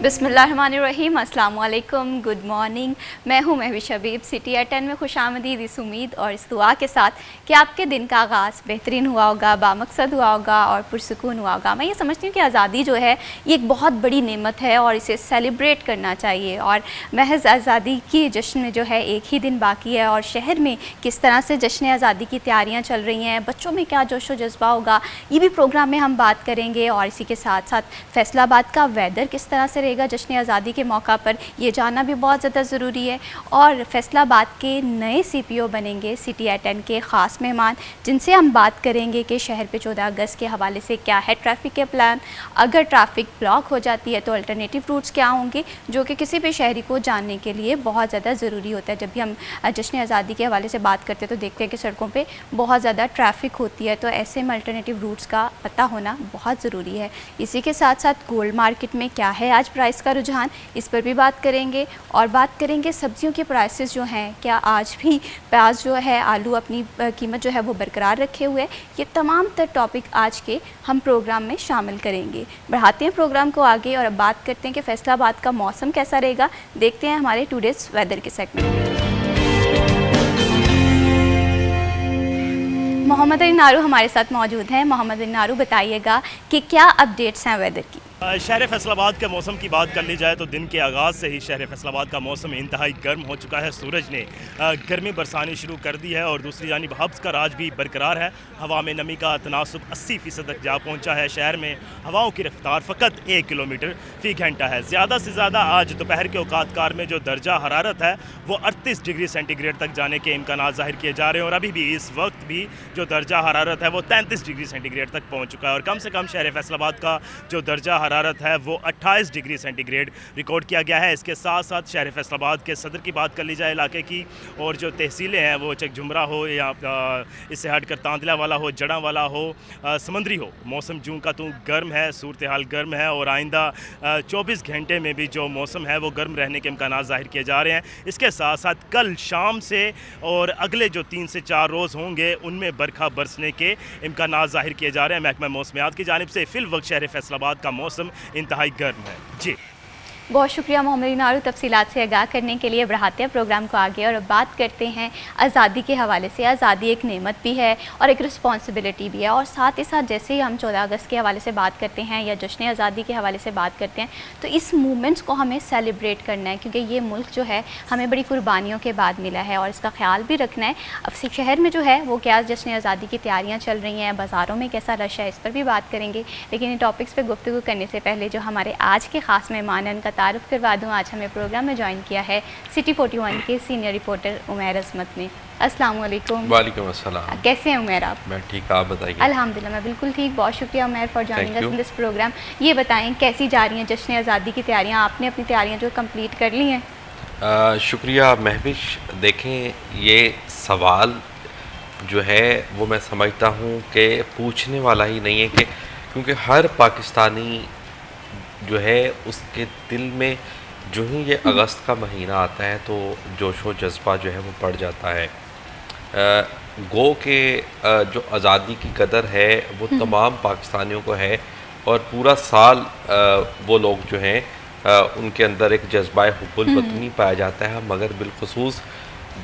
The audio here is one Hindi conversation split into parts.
बिस्मिल्लाहिर्रहमानिर्रहीम, अस्सलाम वालेकुम, गुड मॉर्निंग। मैं हूँ महविश हबीब। सिटी एट 10 में खुशामदीद इस उम्मीद और इस दुआ के साथ कि आपके दिन का आगाज़ बेहतरीन हुआ होगा, बामकसद हुआ होगा और पुरसुकून हुआ होगा। मैं ये समझती हूँ कि आज़ादी जो है ये एक बहुत बड़ी नेमत है और इसे सेलिब्रेट करना चाहिए। और महज आज़ादी की जश्न में जो है एक ही दिन बाकी है और शहर में किस तरह से जश्न आज़ादी की तैयारियाँ चल रही हैं, बच्चों में क्या जोश व जज्बा होगा, ये भी प्रोग्राम में हम बात करेंगे। और इसी के साथ साथ फैसलाबाद का वेदर किस तरह से रहेगा जश्न आज़ादी के मौका पर, ये जानना भी बहुत ज़्यादा ज़रूरी है। और फैसलाबाद के नए CPO बनेंगे सिटी एट 10 के ख़ास मेहमान, जिनसे हम बात करेंगे कि शहर पे 14 अगस्त के हवाले से क्या है ट्रैफ़िक के प्लान, अगर ट्रैफ़िक ब्लॉक हो जाती है तो अल्टरनेटिव रूट्स क्या होंगे, जो कि किसी भी शहरी को जानने के लिए बहुत ज़्यादा ज़रूरी होता है। जब भी हम जश्न आज़ादी के हवाले से बात करते हैं तो देखते हैं कि सड़कों पर बहुत ज़्यादा ट्रैफ़िक होती है, तो ऐसे में अल्टरनेटिव रूट्स का पता होना बहुत ज़रूरी है। इसी के साथ साथ गोल्ड मार्केट में क्या है आज प्राइस का रुझान, इस पर भी बात करेंगे। और बात करेंगे सब्जियों के प्राइसेस जो हैं, क्या आज भी प्याज जो है, आलू अपनी कीमत जो है वो बरकरार रखे हुए। ये तमाम तर टॉपिक आज के हम प्रोग्राम में शामिल करेंगे। बढ़ाते हैं प्रोग्राम को आगे और अब बात करते हैं कि फैसलाबाद का मौसम कैसा रहेगा। देखते हैं हमारे टुडेज़ वेदर के सेगमेंट में। मोहम्मद अली नारू हमारे साथ मौजूद हैं। मोहम्मद अली नारू, बताइएगा कि क्या अपडेट्स हैं वेदर की। शहर फैसलाबाद के मौसम की बात कर ली जाए तो दिन के आगाज़ से ही शहर फैसलाबाद का मौसम इंतहाई गर्म हो चुका है। सूरज ने गर्मी बरसानी शुरू कर दी है और दूसरी जानिब हब्स का राज भी बरकरार है। हवा में नमी का तनासुब 80% तक जा पहुंचा है। शहर में हवाओं की रफ्तार फ़कत 1 किलोमीटर फ़ी घंटा है। ज़्यादा से ज़्यादा आज दोपहर के औकातकार में जो दर्जा हरारत है वो 38 डिग्री सेंटीग्रेड तक जाने के इम्कान ज़ाहिर किए जा रहे हैं और अभी भी इस वक्त भी जो दर्जा हरारत है वो 33 डिग्री सेंटीग्रेड तक पहुँच चुका है। और कम से कम शहर फैसलाबाद का जो दर्जा हरारत है वो 28 डिग्री सेंटीग्रेड रिकॉर्ड किया गया है। इसके साथ साथ शहर फैसलाबाद के सदर की बात कर ली जाए इलाके की, और जो तहसीलें हैं वो चकझुमरा हो या इससे हटकर तांदला वाला हो, जड़ा वाला हो, समंदरी हो, मौसम जूं का तूं गर्म है, सूरत हाल गर्म है और आइंदा 24 घंटे में भी जो मौसम है वो गर्म रहने के इम्कान ज़ाहिर किए जा रहे हैं। इसके साथ साथ कल शाम से और अगले जो 3 से 4 रोज़ होंगे उनमें बरखा बरसने के इम्कान ज़ाहिर किए जा रहे हैं। महकमा मौसमियात की जानिब से फ़िल वक्त शहर फैसलाबाद का मौसम इंतहाई गर्म है। जी, बहुत शुक्रिया मोहम्मद अली नारू तफसीलात से आगाह करने के लिए। बढ़ाते हैं प्रोग्राम को आगे और अब बात करते हैं आज़ादी के हवाले से। आज़ादी एक नेमत भी है और एक रिस्पॉन्सिबिलिटी भी है, और साथ ही साथ जैसे ही हम 14 अगस्त के हवाले से बात करते हैं या जश्न आज़ादी के हवाले से बात करते हैं तो इस मूवमेंट्स को हमें सेलिब्रेट करना है, क्योंकि ये मुल्क जो है हमें बड़ी कुर्बानियों के बाद मिला है और इसका ख्याल भी रखना है। अब शहर में जो है वो क्या जश्न आज़ादी की तैयारियाँ चल रही हैं, बाज़ारों में कैसा रश है, इस पर भी बात करेंगे। लेकिन इन टॉपिक्स पर गुफ्तगू करने से पहले जो हमारे आज के ख़ास मेहमान हैं उनका तारुफ करवा दूँ। आज हमें प्रोग्राम में ज्वाइन किया है सिटी 41 के सीनियर रिपोर्टर उमैर अज़मत ने। अस्सलाम वालेकुम। वालेकुम अस्सलाम। कैसे हैं उमैर आप? मैं ठीक, आप बताइए। अल्हम्दुलिल्लाह मैं बिल्कुल ठीक। बहुत शुक्रिया Umair for joining us in this program. ये बताएं कैसी जा रही हैं जश्न आज़ादी की तैयारियाँ? आपने अपनी तैयारियाँ जो कंप्लीट कर ली हैं? शुक्रिया महविश। देखें, ये सवाल जो है वो मैं समझता हूँ कि पूछने वाला ही नहीं है, कि क्योंकि हर पाकिस्तानी जो है उसके दिल में जो ही ये अगस्त का महीना आता है तो जोश व जज्बा जो है वो बढ़ जाता है। गो के जो आज़ादी की कदर है वो तमाम पाकिस्तानियों को है और पूरा साल वो लोग जो हैं उनके अंदर एक जज्बा हुब्बुल वतनी पाया जाता है। मगर बिलखुसूस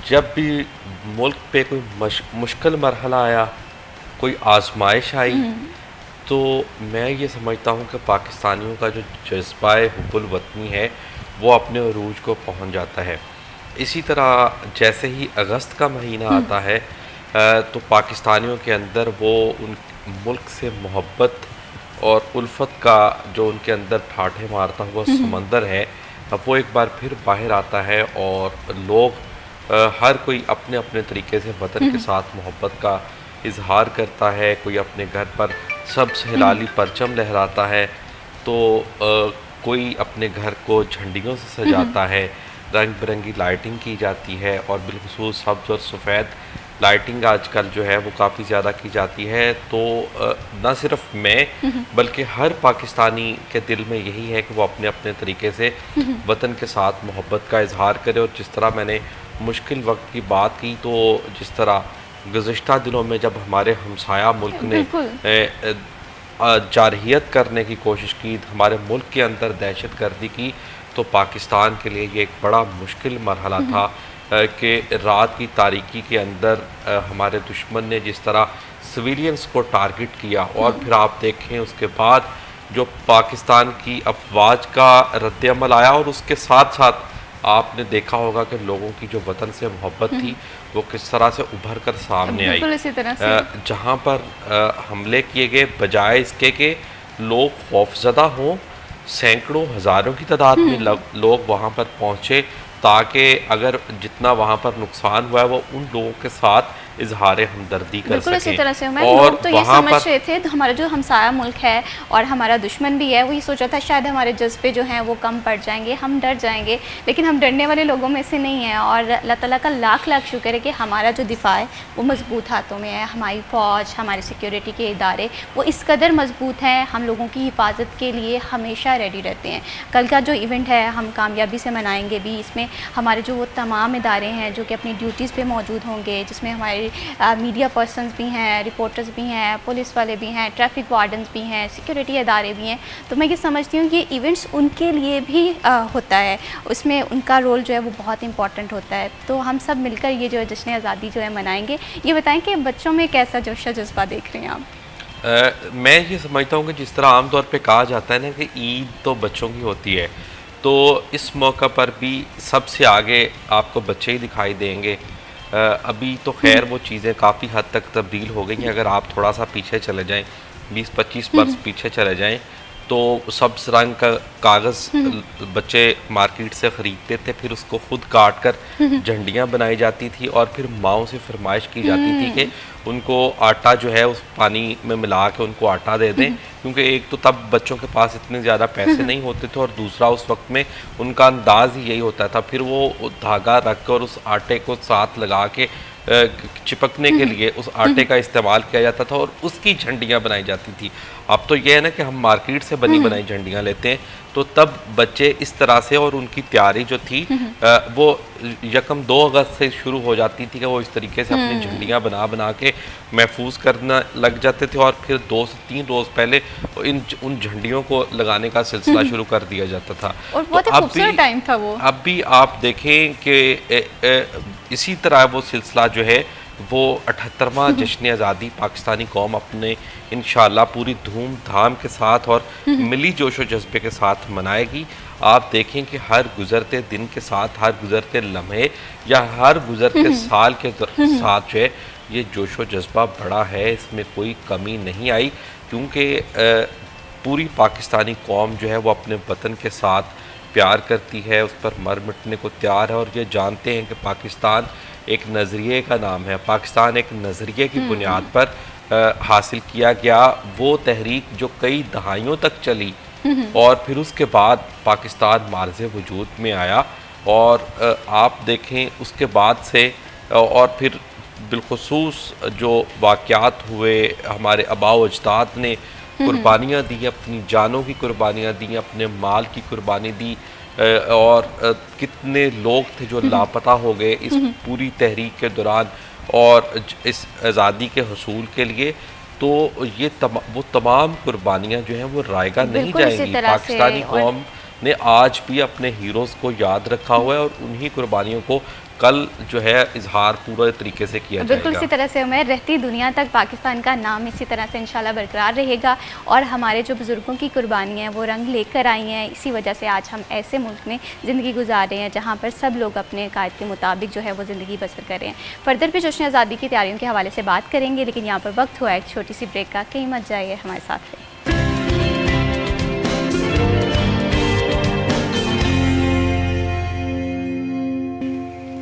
जब भी मुल्क पे कोई मुश्किल मरहला आया, कोई आजमाइश आई, तो मैं ये समझता हूँ कि पाकिस्तानियों का जो जज्बा हुब्बुल वतनी है वो अपने अरूज को पहुँच जाता है। इसी तरह जैसे ही अगस्त का महीना आता है तो पाकिस्तानियों के अंदर वो उन मुल्क से मोहब्बत और उल्फत का जो उनके अंदर ठाठे मारता हुआ समंदर है वो एक बार फिर बाहर आता है और लोग हर कोई अपने अपने तरीके से वतन के साथ मोहब्बत का इजहार करता है। कोई अपने घर पर सब्ज़ हिलाली परचम लहराता है, तो कोई अपने घर को झंडियों से सजाता है, रंग बिरंगी लाइटिंग की जाती है और बिलखुसूस सब्ज़ और सफ़ेद लाइटिंग आजकल जो है वो काफ़ी ज़्यादा की जाती है। तो न सिर्फ मैं बल्कि हर पाकिस्तानी के दिल में यही है कि वो अपने अपने तरीके से वतन के साथ मोहब्बत का इजहार करे। और जिस तरह मैंने मुश्किल वक्त की बात की, तो जिस तरह गुज़िश्ता दिनों में जब हमारे हमसाया मुल्क ने जारहियत करने की कोशिश की, हमारे मुल्क के अंदर दहशत गर्दी की, तो पाकिस्तान के लिए ये एक बड़ा मुश्किल मरहला था कि रात की तारीकी के अंदर हमारे दुश्मन ने जिस तरह सिविलियंस को टारगेट किया, और फिर आप देखें उसके बाद जो पाकिस्तान की अफवाज का रद्दअमल आया, और उसके साथ साथ आपने देखा होगा कि लोगों की जो वतन से मोहब्बत थी वो किस तरह से उभर कर सामने आई। बिल्कुल इसी तरह से जहाँ पर हमले किए गए, बजाय इसके कि लोग खौफजदा हों, सैकड़ों हज़ारों की तादाद में लोग वहाँ पर पहुँचे, ताकि अगर जितना वहाँ पर नुकसान हुआ है वो उन लोगों के साथ इजहार हमदर्दी कर बिल्कुल इसी सकें। तरह से मैं और लोग तो ये वहाँ समझ पर रहे थे, तो हमारा जो हमसाया मुल्क है और हमारा दुश्मन भी है, वो ये सोचा था शायद हमारे जज्बे जो हैं वो कम पड़ जाएंगे, हम डर जाएंगे, लेकिन हम डरने वाले लोगों में से नहीं हैं। और अल्लाह ताला का लाख लाख शुक्र है कि हमारा जो दिफा है वो मजबूत हाथों में है। हमारी फ़ौज, हमारे सिक्योरिटी के इदारे वो इस कदर मजबूत हैं, हम लोगों की हिफाजत के लिए हमेशा रेडी रहते हैं। कल का जो इवेंट है हम कामयाबी से मनाएंगे भी। इसमें हमारे जो वो तमाम इदारे हैं जो कि अपनी ड्यूटीज़ पे मौजूद होंगे, जिसमें हमारे मीडिया पर्सनस भी हैं, रिपोर्टर्स भी हैं, पुलिस वाले भी हैं, ट्रैफिक वार्डन्स भी हैं, सिक्योरिटी इदारे भी हैं। तो मैं ये समझती हूँ कि इवेंट्स उनके लिए भी होता है, उसमें उनका रोल जो है वो बहुत इंपॉर्टेंट होता है। तो हम सब मिलकर ये जो है जश्न आज़ादी जो है मनाएंगे। ये बताएं कि बच्चों में कैसा जोश जज्बा देख रहे हैं आप? मैं ये समझता हूँ कि जिस तरह आम तौर पे कहा जाता है ना कि ईद तो बच्चों की होती है, तो इस मौका पर भी सबसे आगे आपको बच्चे ही दिखाई देंगे। अभी तो खैर वो चीज़ें काफ़ी हद तक तब्दील हो गई हैं। अगर आप थोड़ा सा पीछे चले जाएं, 20-25 वर्ष पीछे चले जाएं, तो सब्ज़ रंग का कागज़ बच्चे मार्केट से ख़रीदते थे, फिर उसको ख़ुद काट कर झंडियाँ बनाई जाती थी, और फिर माओं से फरमाइश की जाती थी कि उनको आटा जो है उस पानी में मिला के उनको आटा दे दें, क्योंकि एक तो तब बच्चों के पास इतने ज़्यादा पैसे नहीं होते थे, और दूसरा उस वक्त में उनका अंदाज़ ही यही होता था। फिर वो धागा रख कर उस आटे को साथ लगा के चिपकने के लिए उस आटे का इस्तेमाल किया जाता था, और उसकी झंडियाँ बनाई जाती थी। अब तो यह है ना कि हम मार्केट से बनी बनाई झंडियाँ लेते हैं, तो तब बच्चे इस तरह से, और उनकी तैयारी जो थी वो यकम 2 अगस्त से शुरू हो जाती थी कि वो इस तरीके से अपनी झंडियाँ बना बना के महफूज करना लग जाते थे, और फिर 2 से 3 रोज़ पहले उन झंडियों को लगाने का सिलसिला शुरू कर दिया जाता था। और बहुत ही खूबसूरत टाइम था वो। अब भी आप देखें कि इसी तरह वो सिलसिला जो है वो 78वां जश्न आज़ादी पाकिस्तानी कौम अपने इंशाअल्लाह पूरी धूमधाम के साथ और मिली जोश व जज्बे के साथ मनाएगी। आप देखें कि हर गुज़रते दिन के साथ, हर गुज़रते लम्हे या हर गुज़रते साल के साथ जो है ये जोश व जज्बा बढ़ा है, इसमें कोई कमी नहीं आई, क्योंकि पूरी पाकिस्तानी कौम जो है वो अपने वतन के साथ प्यार करती है, उस पर मर मिटने को तैयार है, और ये जानते हैं कि पाकिस्तान एक नज़रिए का नाम है। पाकिस्तान एक नज़रिए की बुनियाद पर हासिल किया गया वो तहरीक जो कई दहाइयों तक चली, और फिर उसके बाद पाकिस्तान मार्ज़े वजूद में आया। और आप देखें उसके बाद से, और फिर बिलखुसूस जो वाक़यात हुए, हमारे आबा व अजदाद ने कुर्बानियाँ दी, अपनी जानों की कुर्बानियाँ दी, अपने माल की कुर्बानी दी, और कितने लोग थे जो लापता हो गए इस पूरी तहरीक के दौरान और इस आज़ादी के हसूल के लिए। तो ये वो तमाम कुर्बानियाँ जो हैं वो रायगा नहीं जाएंगी। पाकिस्तानी कौम ने आज भी अपने हीरोज़ को याद रखा हुआ है, और उन्हीं कुर्बानियों को कल जो है इजहार पूरे तरीके से किया जाएगा। बिल्कुल इसी तरह से उम्मीद रहती दुनिया तक पाकिस्तान का नाम इसी तरह से इंशाल्लाह बरकरार रहेगा, और हमारे जो बुज़ुर्गों की कुर्बानियाँ हैं वो रंग लेकर आई हैं। इसी वजह से आज हम ऐसे मुल्क में ज़िंदगी गुजार रहे हैं जहाँ पर सब लोग अपने कायद के मुताबिक जो है वो ज़िंदगी बसर कर रहे हैं। फर्दर भी जश्न आज़ादी की तैयारियों के हवाले से बात करेंगे, लेकिन यहाँ पर वक्त हुआ एक छोटी सी ब्रेक का। कहीं मत जाइए, हमारे साथ रहिए।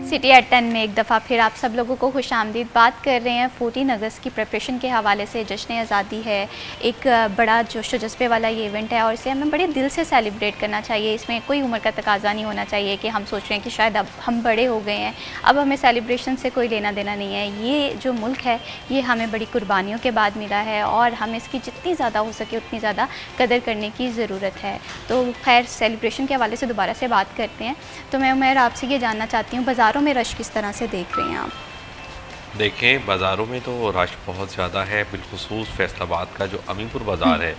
सिटी एट 10 में एक दफ़ा फिर आप सब लोगों को खुशामदीद। बात कर रहे हैं 14 अगस्त की प्रिपरेशन के हवाले से। जश्न आज़ादी है, एक बड़ा जोश व जज्बे वाला ये इवेंट है, और इसे हमें बड़े दिल से सेलिब्रेट करना चाहिए। इसमें कोई उम्र का तकाजा नहीं होना चाहिए कि हम सोच रहे हैं कि शायद अब हम बड़े हो गए हैं, अब हमें सेलिब्रेशन से कोई लेना देना नहीं है। ये जो मुल्क है ये हमें बड़ी कुर्बानियों के बाद मिला है, और हमें इसकी जितनी ज़्यादा हो सके उतनी ज़्यादा कदर करने की ज़रूरत है। तो खैर सेलिब्रेशन के हवाले से दोबारा से बात करते हैं। तो मैं उमर आपसे ये जानना चाहती हूँ, बाज़ारों में रश किस तरह से देख रहे हैं आप? देखें, बाज़ारों में तो रश बहुत ज़्यादा है, बिलखुसूस फैसलाबाद का जो अमीनपुर बाज़ार है,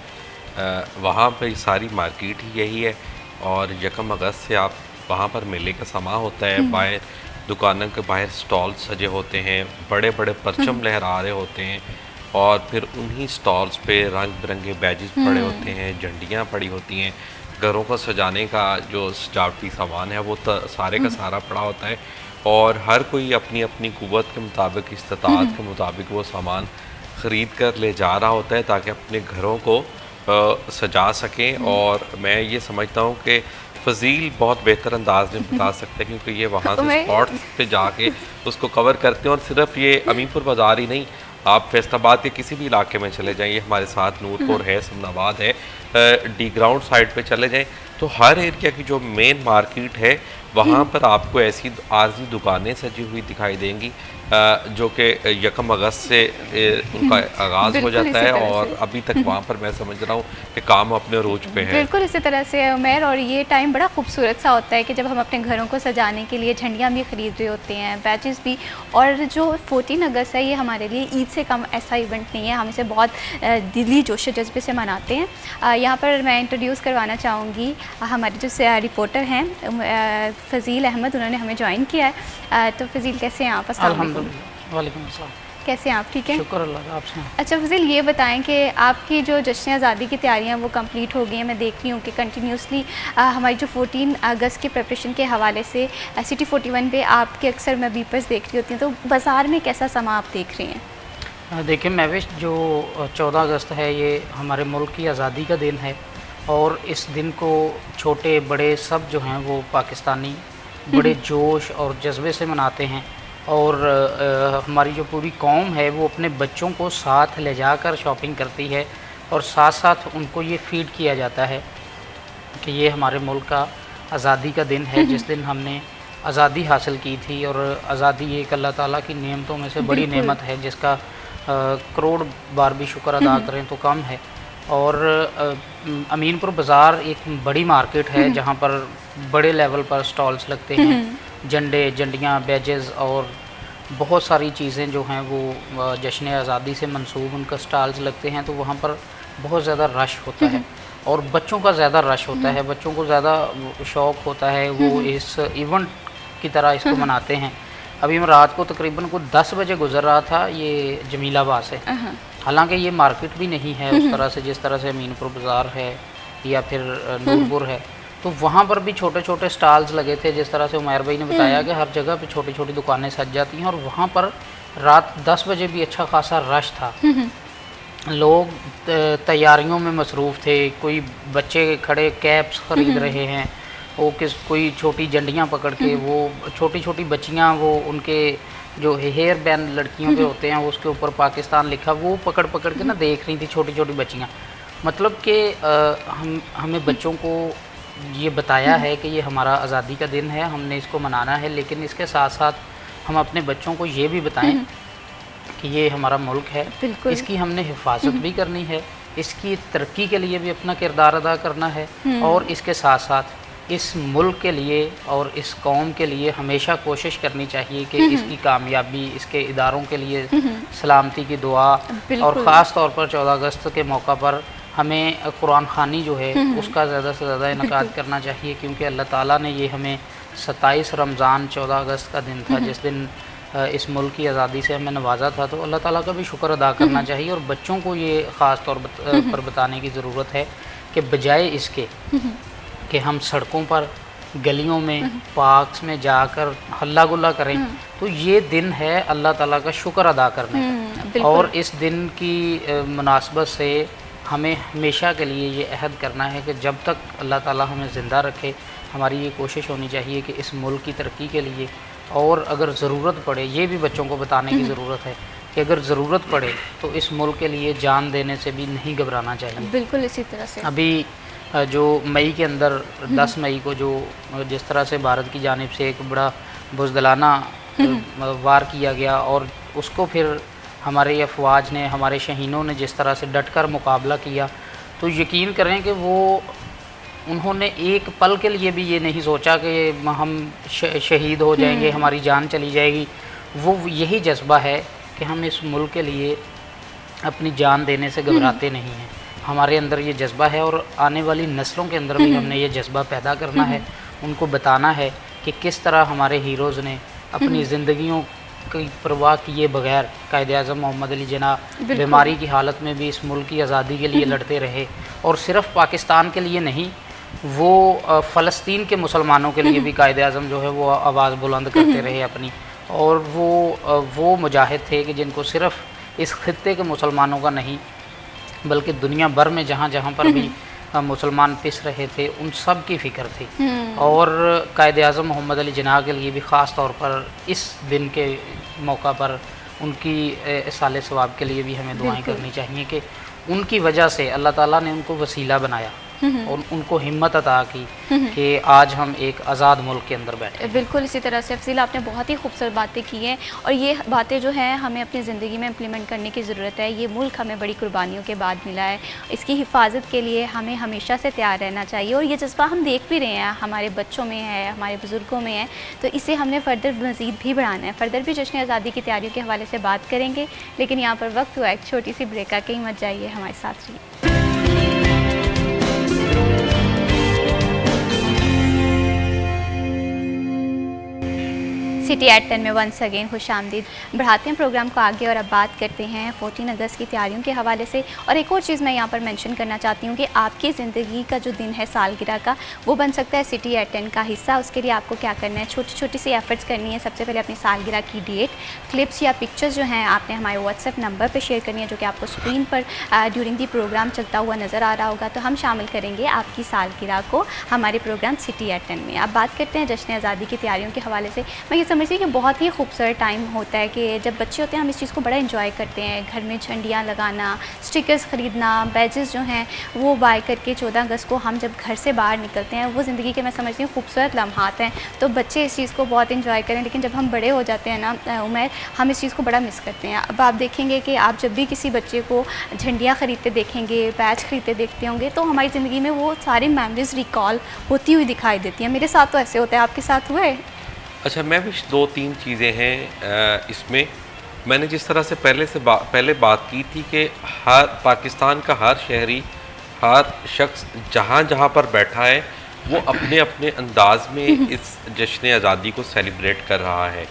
वहाँ पर सारी मार्केट ही यही है। और यकम अगस्त से आप वहाँ पर मेले का समा होता है, बाहर दुकानों के बाहर स्टॉल सजे होते हैं, बड़े बड़े परचम लहरा रहे होते हैं, और फिर उन्हीं स्टॉल्स पे रंग बिरंगे बैजेस पड़े होते हैं, झंडियाँ पड़ी होती हैं। घरों को सजाने का जो सजावटी सामान है वो सारे का सारा पड़ा होता है, और हर कोई अपनी अपनी कुव्वत के मुताबिक, इस्तिताअत के मुताबिक वो सामान ख़रीद कर ले जा रहा होता है ताकि अपने घरों को सजा सकें। और मैं ये समझता हूँ कि फ़ज़ील बहुत बेहतर अंदाज में बता सकते हैं, क्योंकि ये वहाँ से स्पॉट पे जाके उसको कवर करते हैं। और सिर्फ ये अमीनपुर बाज़ार ही नहीं, आप फैसलाबाद के किसी भी इलाके में चले जाएँ, ये हमारे साथ नूरपुर है, समनाबाद है, डी ग्राउंड साइड पे चले जाएँ, तो हर एरिया की जो मेन मार्केट है वहाँ पर आपको ऐसी आर्जी दुकानें सजी हुई दिखाई देंगी जो कि यकम अगस्त से उनका आगाज़ हो जाता है, और अभी तक वहाँ पर मैं समझ रहा हूँ कि काम अपने रोज पे है। बिल्कुल इसी तरह से उमैर, और ये टाइम बड़ा खूबसूरत सा होता है कि जब हम अपने घरों को सजाने के लिए झंडियाँ भी ख़रीद रहे होते हैं, बैचेस भी। और जो 14 अगस्त है ये हमारे लिए ईद से कम ऐसा इवेंट नहीं है, हम इसे बहुत दिली जोश जज्बे से मनाते हैं। यहाँ पर मैं इंट्रोड्यूस करवाना चाहूँगी हमारे जो रिपोर्टर हैं फ़ज़ील अहमद, उन्होंने हमें ज्वाइन किया है। तो फ़ज़ील कैसे हैं आप? अस्सलाम वालेकुम। वालेकुम अस्सलाम। कैसे हैं आप? ठीक हैं, शुक्र अल्लाह का। आपसे? अच्छा फ़ज़ील, ये बताएं कि आपकी जो जश्न आज़ादी की तैयारियां वो कंप्लीट हो गई हैं। मैं देख रही हूँ कि कंटिन्यूसली हमारी जो 14 अगस्त के प्रिपरेशन के हवाले से सिटी 41 पे आपके अक्सर मैं बीपर्स देख रही होती हूँ, तो बाज़ार में कैसा समा आप देख रही हैं? देखिए महविश, जो 14 अगस्त है ये हमारे मुल्क की आज़ादी का दिन है, और इस दिन को छोटे बड़े सब जो हैं वो पाकिस्तानी बड़े जोश और जज्बे से मनाते हैं। और हमारी जो पूरी कौम है वो अपने बच्चों को साथ ले जाकर शॉपिंग करती है, और साथ साथ उनको ये फीड किया जाता है कि ये हमारे मुल्क का आज़ादी का दिन है, जिस दिन हमने आज़ादी हासिल की थी। और आज़ादी एक अल्लाह ताला की नेमतों में से बड़ी नेमत है, जिसका करोड़ बार भी शुक्र अदा करें तो कम है। और अमीनपुर बाज़ार एक बड़ी मार्केट है जहाँ पर बड़े लेवल पर स्टॉल्स लगते हैं, झंडे, झंडियाँ, बैजेस और बहुत सारी चीज़ें जो हैं वो जश्न आज़ादी से मंसूब उनका स्टॉल्स लगते हैं। तो वहाँ पर बहुत ज़्यादा रश होता है, और बच्चों का ज़्यादा रश होता है, बच्चों को ज़्यादा शौक़ होता है, वो इस इवेंट की तरह इसको मनाते हैं। अभी मैं रात को तकरीबन को 10 बजे गुज़र रहा था ये जमीलाबाद से, हालांकि ये मार्केट भी नहीं है उस तरह से जिस तरह से अमीनपुर बाज़ार है या फिर नूरपुर है। तो वहाँ पर भी छोटे छोटे स्टॉल्स लगे थे, जिस तरह से उमैर भाई ने बताया कि हर जगह पे छोटी छोटी दुकानें सज जाती हैं। और वहाँ पर रात 10 बजे भी अच्छा खासा रश था, लोग तैयारियों में मसरूफ़ थे, कोई बच्चे खड़े कैप्स ख़रीद रहे हैं, वो कोई छोटी झंडियाँ पकड़ के, वो छोटी छोटी बच्चियाँ, वो उनके जो हेयर बैंड लड़कियों के होते हैं उसके ऊपर पाकिस्तान लिखा, वो पकड़ पकड़ के ना देख रही थी छोटी छोटी बच्चियाँ। मतलब कि हमें बच्चों को ये बताया है कि ये हमारा आज़ादी का दिन है, हमने इसको मनाना है, लेकिन इसके साथ साथ हम अपने बच्चों को ये भी बताएं कि ये हमारा मुल्क है, इसकी हमने हिफाजत भी करनी है, इसकी तरक्की के लिए भी अपना किरदार अदा करना है, और इसके साथ साथ इस मुल्क के लिए और इस कौम के लिए हमेशा कोशिश करनी चाहिए कि इसकी कामयाबी, इसके इदारों के लिए सलामती की दुआ, और ख़ास तौर पर 14 अगस्त के मौका पर हमें कुरान ख़ानी जो है उसका ज़्यादा से ज़्यादा इनकाद करना चाहिए, क्योंकि अल्लाह ताला ने ये हमें 27 रमज़ान 14 अगस्त का दिन था जिस दिन इस मुल्क की आज़ादी से हमें नवाजा था, तो अल्लाह ताला का भी शुक्र अदा करना चाहिए। और बच्चों को ये ख़ास तौर पर बताने की ज़रूरत है कि बजाय इसके कि हम सड़कों पर, गलियों में, पार्क्स में जाकर हल्ला गुल्ला करें, तो ये दिन है अल्लाह ताला का शुक्र अदा करने का। और इस दिन की मुनासबत से हमें हमेशा के लिए ये अहद करना है कि जब तक अल्लाह ताला हमें ज़िंदा रखे, हमारी ये कोशिश होनी चाहिए कि इस मुल्क की तरक्की के लिए, और अगर ज़रूरत पड़े, ये भी बच्चों को बताने की ज़रूरत है कि अगर ज़रूरत पड़े तो इस मुल्क के लिए जान देने से भी नहीं घबराना चाहिए। बिल्कुल इसी तरह से अभी जो मई के अंदर 10 मई को जो जिस तरह से भारत की जानिब से एक बड़ा बुज़दिलाना वार किया गया, और उसको फिर हमारे अफवाज ने, हमारे शहीनों ने जिस तरह से डट कर मुकाबला किया, तो यकीन करें कि वो उन्होंने एक पल के लिए भी ये नहीं सोचा कि हम शहीद हो जाएंगे, हमारी जान चली जाएगी। वो यही जज्बा है कि हम इस मुल्क के लिए अपनी जान देने से घबराते नहीं हैं। हमारे अंदर ये जज्बा है और आने वाली नस्लों के अंदर भी हमने ये जज्बा पैदा करना है, उनको बताना है कि किस तरह हमारे हीरोज़ ने अपनी ज़िंदगियों की परवाह किए बगैर कायद-ए-आज़म मोहम्मद अली जिन्नाह बीमारी की हालत में भी इस मुल्क की आज़ादी के लिए लड़ते रहे, और सिर्फ़ पाकिस्तान के लिए नहीं, वो फ़लस्तीन के मुसलमानों के लिए भी कायद-ए-आज़म जो है वो आवाज़ बुलंद करते रहे अपनी। और वो मुजाहिद थे कि जिनको सिर्फ़ इस खित्ते के मुसलमानों का नहीं बल्कि दुनिया भर में जहाँ जहाँ पर भी मुसलमान पिस रहे थे उन सब की फ़िक्र थी। और कायद-ए-आज़म मोहम्मद अली जिन्नाह के लिए भी ख़ास तौर पर इस दिन के मौका पर उनकी साले सवाब के लिए भी हमें दुआएं करनी चाहिए कि उनकी वजह से अल्लाह ताला ने उनको वसीला बनाया और उनको हिम्मत अता की कि आज हम एक आज़ाद मुल्क के अंदर बैठे। बिल्कुल इसी तरह से अफज़ील, आपने बहुत ही खूबसूरत बातें की हैं और ये बातें जो हैं हमें अपनी ज़िंदगी में इम्प्लीमेंट करने की ज़रूरत है। ये मुल्क हमें बड़ी कुर्बानियों के बाद मिला है, इसकी हिफाजत के लिए हमें हमेशा से तैयार रहना चाहिए। और ये जज्बा हम देख भी रहे हैं, हमारे बच्चों में है, हमारे बुज़ुर्गों में है, तो इसे हमने फ़र्दर मज़ीद भी बढ़ाना है। फ़र्दर भी जश्न आज़ादी की तैयारियों के हवाले से बात करेंगे, लेकिन यहाँ पर वक्त हुआ एक छोटी सी ब्रेक का, कहीं मत जाइए, हमारे साथ रहिए। सिटी एट 10 में वंस अगेन खुशामदीद। बढ़ाते हैं प्रोग्राम को आगे और अब बात करते हैं 14 अगस्त की तैयारियों के हवाले से। और एक और चीज़ मैं यहाँ पर मेंशन करना चाहती हूँ कि आपकी ज़िंदगी का जो दिन है सालगिरह का, वो बन सकता है सिटी एट 10 का हिस्सा। उसके लिए आपको क्या करना है, छोटी छोटी सी एफर्ट्स करनी है। सबसे पहले अपनी सालगिरह की डेट, क्लिप्स या पिक्चर्स जो हैं आपने हमारे व्हाट्सएप नंबर पर शेयर करनी है, जो कि आपको स्क्रीन पर ड्यूरिंग दी प्रोग्राम चलता हुआ नज़र आ रहा होगा। तो हम शामिल करेंगे आपकी सालगिरह को हमारे प्रोग्राम सिटी एट 10 में। अब बात करते हैं जश्न आज़ादी की तैयारियों के हवाले से। मैं ये समझती हूँ कि बहुत ही खूबसूरत टाइम होता है कि जब बच्चे होते हैं हम इस चीज़ को बड़ा एंजॉय करते हैं। घर में झंडियाँ लगाना, स्टिकर्स ख़रीदना, बैजेस जो हैं वो बाय करके 14 अगस्त को हम जब घर से बाहर निकलते हैं, वो ज़िंदगी के मैं समझती हूँ खूबसूरत लम्हात हैं। तो बच्चे इस चीज़ को बहुत एंजॉय करें, लेकिन जब हम बड़े हो जाते हैं ना उमर, हम इस चीज़ को बड़ा मिस करते हैं। अब आप देखेंगे कि आप जब भी किसी बच्चे को झंडियाँ ख़रीदते देखेंगे, बैज ख़रीदते देखते होंगे, तो हमारी ज़िंदगी में वो सारी मेमोरीज़ रिकॉल होती हुई दिखाई देती हैं। मेरे साथ तो ऐसे होता है, आपके साथ हुआ है? अच्छा, मैं भी 2-3 चीज़ें हैं इसमें। मैंने जिस तरह से पहले बात की थी कि हर पाकिस्तान का हर शहरी, हर शख्स जहाँ जहाँ पर बैठा है वो अपने अपने अंदाज में इस जश्न आज़ादी को सेलिब्रेट कर रहा है।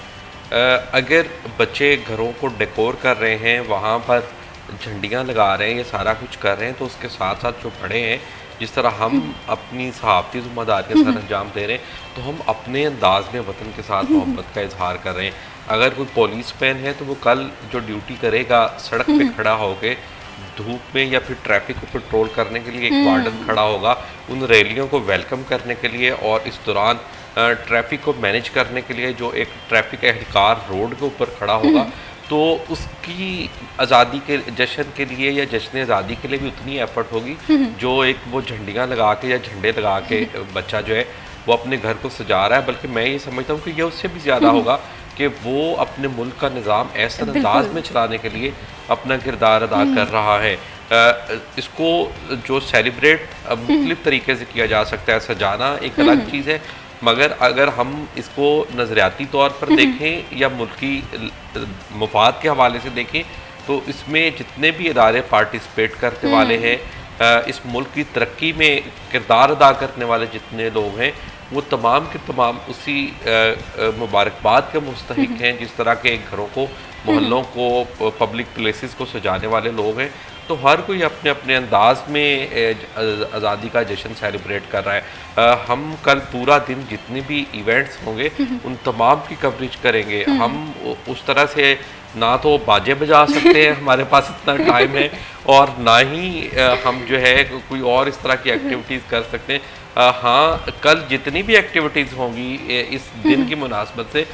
अगर बच्चे घरों को डेकोर कर रहे हैं, वहाँ पर झंडियाँ लगा रहे हैं, ये सारा कुछ कर रहे हैं, तो उसके साथ साथ जो बड़े हैं, जिस तरह हम अपनी सहाफ़ती ज़िम्मेदारी के साथ अंजाम दे रहे हैं, तो हम अपने अंदाज में वतन के साथ मोहब्बत का इजहार कर रहे हैं। अगर कोई पुलिस मैन है तो वो कल जो ड्यूटी करेगा, सड़क पे खड़ा होकर धूप में या फिर ट्रैफिक को पेट्रोल करने के लिए एक वार्डन खड़ा होगा, उन रैलियों को वेलकम करने के लिए और इस दौरान ट्रैफिक को मैनेज करने के लिए जो एक ट्रैफिक एहलकार रोड के ऊपर खड़ा होगा, तो उसकी आज़ादी के जश्न के लिए या जश्न आज़ादी के लिए भी उतनी एफर्ट होगी जो एक वो झंडियाँ लगा के या झंडे लगा के बच्चा जो है वो अपने घर को सजा रहा है। बल्कि मैं ये समझता हूँ कि ये उससे भी ज़्यादा होगा कि वो अपने मुल्क का निज़ाम ऐसे अंदाज में चलाने के लिए अपना किरदार अदा कर रहा है। इसको जो सेलिब्रेट मुख्तलिफ़ तरीके से किया जा सकता है, सजाना एक अलग चीज़ है, मगर अगर हम इसको नज़रियाती तौर पर देखें या मुल्की मुफाद के हवाले से देखें, तो इसमें जितने भी इदारे पार्टिसिपेट करने वाले हैं, इस मुल्क की तरक्की में किरदार अदा करने वाले जितने लोग हैं, वो तमाम के तमाम उसी मुबारकबाद के मुस्तहिक हैं। जिस तरह के घरों को, मोहल्लों को, पब्लिक प्लेसेस को सजाने वाले लोग हैं, तो हर कोई अपने अपने अंदाज में आज़ादी का जश्न सेलिब्रेट कर रहा है। हम कल पूरा दिन जितने भी इवेंट्स होंगे उन तमाम की कवरेज करेंगे। हम उस तरह से ना तो बाजे बजा सकते हैं, हमारे पास इतना टाइम है, और ना ही हम जो है कोई और इस तरह की एक्टिविटीज़ कर सकते हैं। हाँ, कल जितनी भी एक्टिविटीज़ होंगी इस दिन की मुनासबत से,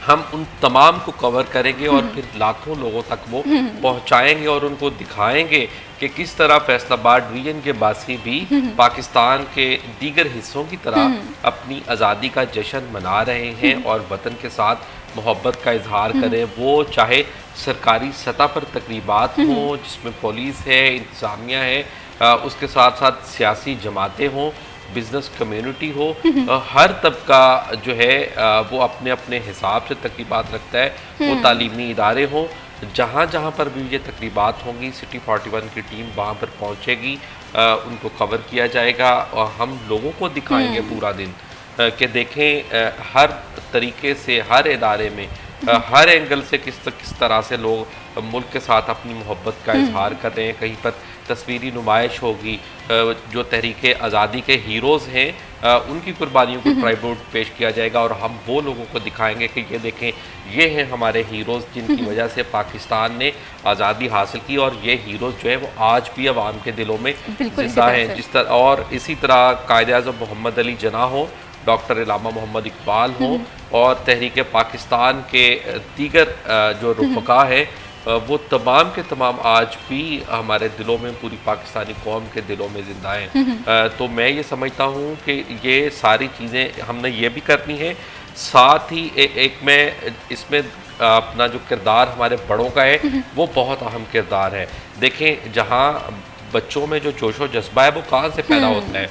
हम उन तमाम को कवर करेंगे और फिर लाखों लोगों तक वो पहुंचाएंगे और उनको दिखाएंगे कि किस तरह फैसलाबाद रीजन के बासी भी पाकिस्तान के दीगर हिस्सों की तरह अपनी आज़ादी का जश्न मना रहे हैं और वतन के साथ मोहब्बत का इजहार करें। वो चाहे सरकारी सतह पर तकरीबात हों जिसमें पुलिस है, इंतज़ामिया है, उसके साथ साथ सियासी जमातें हों, बिज़नेस कम्युनिटी हो, हर तबका जो है वो अपने अपने हिसाब से तकरीबात रखता है। वो तालीमी इदारे हों, जहाँ जहाँ पर भी ये तकरीबात होंगी सिटी 41 की टीम वहाँ पर पहुँचेगी, उनको कवर किया जाएगा और हम लोगों को दिखाएंगे पूरा दिन कि देखें हर तरीके से हर इदारे में हर एंगल से किस तरह से लोग मुल्क के साथ अपनी मोहब्बत का इजहार कर रहे हैं। कहीं पर तस्वीरी नुमाइश होगी, जो तहरीक आज़ादी के हीरोज़ हैं उनकी कुर्बानियों को ट्राइब्यूट पेश किया जाएगा और हम वो लोगों को दिखाएंगे कि ये देखें, ये हैं हमारे हीरोज़ जिनकी वजह से पाकिस्तान ने आज़ादी हासिल की और ये हीरोज़ जो है वो आज भी अवाम के दिलों में जिंदा हैं। जिस तरह और इसी तरह कायद-ए-आज़म मोहम्मद अली जिन्ना हो, डॉक्टर इलामा मोहम्मद इकबाल हो और तहरीक पाकिस्तान के दीगर जो रुफ़का हैं वो तमाम के तमाम आज भी हमारे दिलों में, पूरी पाकिस्तानी कौम के दिलों में ज़िंदा हैं। तो मैं ये समझता हूँ कि ये सारी चीज़ें हमने ये भी करनी है। साथ ही एक मैं इसमें अपना जो किरदार हमारे बड़ों का है वो बहुत अहम किरदार है। देखें, जहाँ बच्चों में जो जोश व जज्बा है वो कहाँ से पैदा होता है,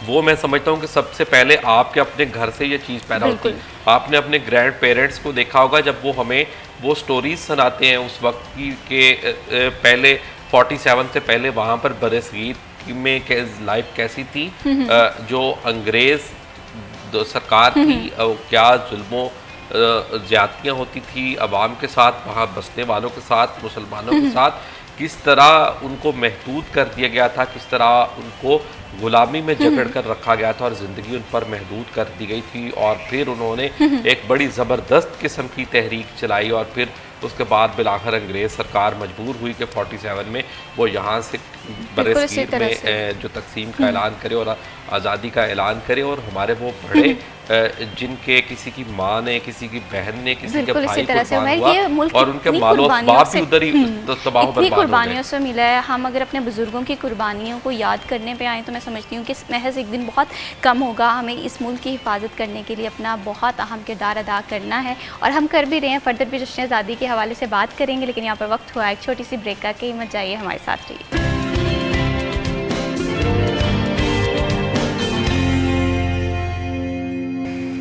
वो मैं समझता हूँ कि सबसे पहले आपके अपने घर से ये चीज़ पैदा होती है। आपने अपने ग्रैंड पेरेंट्स को देखा होगा जब वो हमें वो स्टोरीज सुनाते हैं उस वक्त की के पहले 47 से पहले वहाँ पर बरसगीर में लाइफ कैसी थी, जो अंग्रेज़ सरकार थी, क्या जुल्मों ज़्यादतियाँ होती थी अवाम के साथ, वहाँ बसने वालों के साथ, मुसलमानों के साथ, किस तरह उनको महदूद कर दिया गया था, किस तरह उनको गुलामी में जकड़ कर रखा गया था और ज़िंदगी उन पर महदूद कर दी गई थी। और फिर उन्होंने एक बड़ी ज़बरदस्त किस्म की तहरीक चलाई और फिर उसके बाद बिलाखिर अंग्रेज़ सरकार मजबूर हुई कि 47 में वो यहाँ से बरसगीर में जो तकसीम का ऐलान करे और आज़ादी का ऐलान करे और हमारे वो बड़े जिनके किसी की माँ ने, किसी की बहन ने, किसी के भाई कुर्बान हुआ और उनके मालो बाप भी उधर ही तबाह बर्बाद कुर्बानियों से मिला है। हम अगर अपने बुजुर्गों की कुर्बानियों को याद करने पे आए तो मैं समझती हूँ कि महज एक दिन बहुत कम होगा। हमें इस मुल्क की हिफाजत करने के लिए अपना बहुत अहम किरदार अदा करना है और हम कर भी रहे हैं। फर्दर भी जश्न आज़ादी के हवाले से बात करेंगे, लेकिन यहाँ पर वक्त हुआ एक छोटी सी ब्रेक का, कि मत जाइए, हमारे साथ रहिए।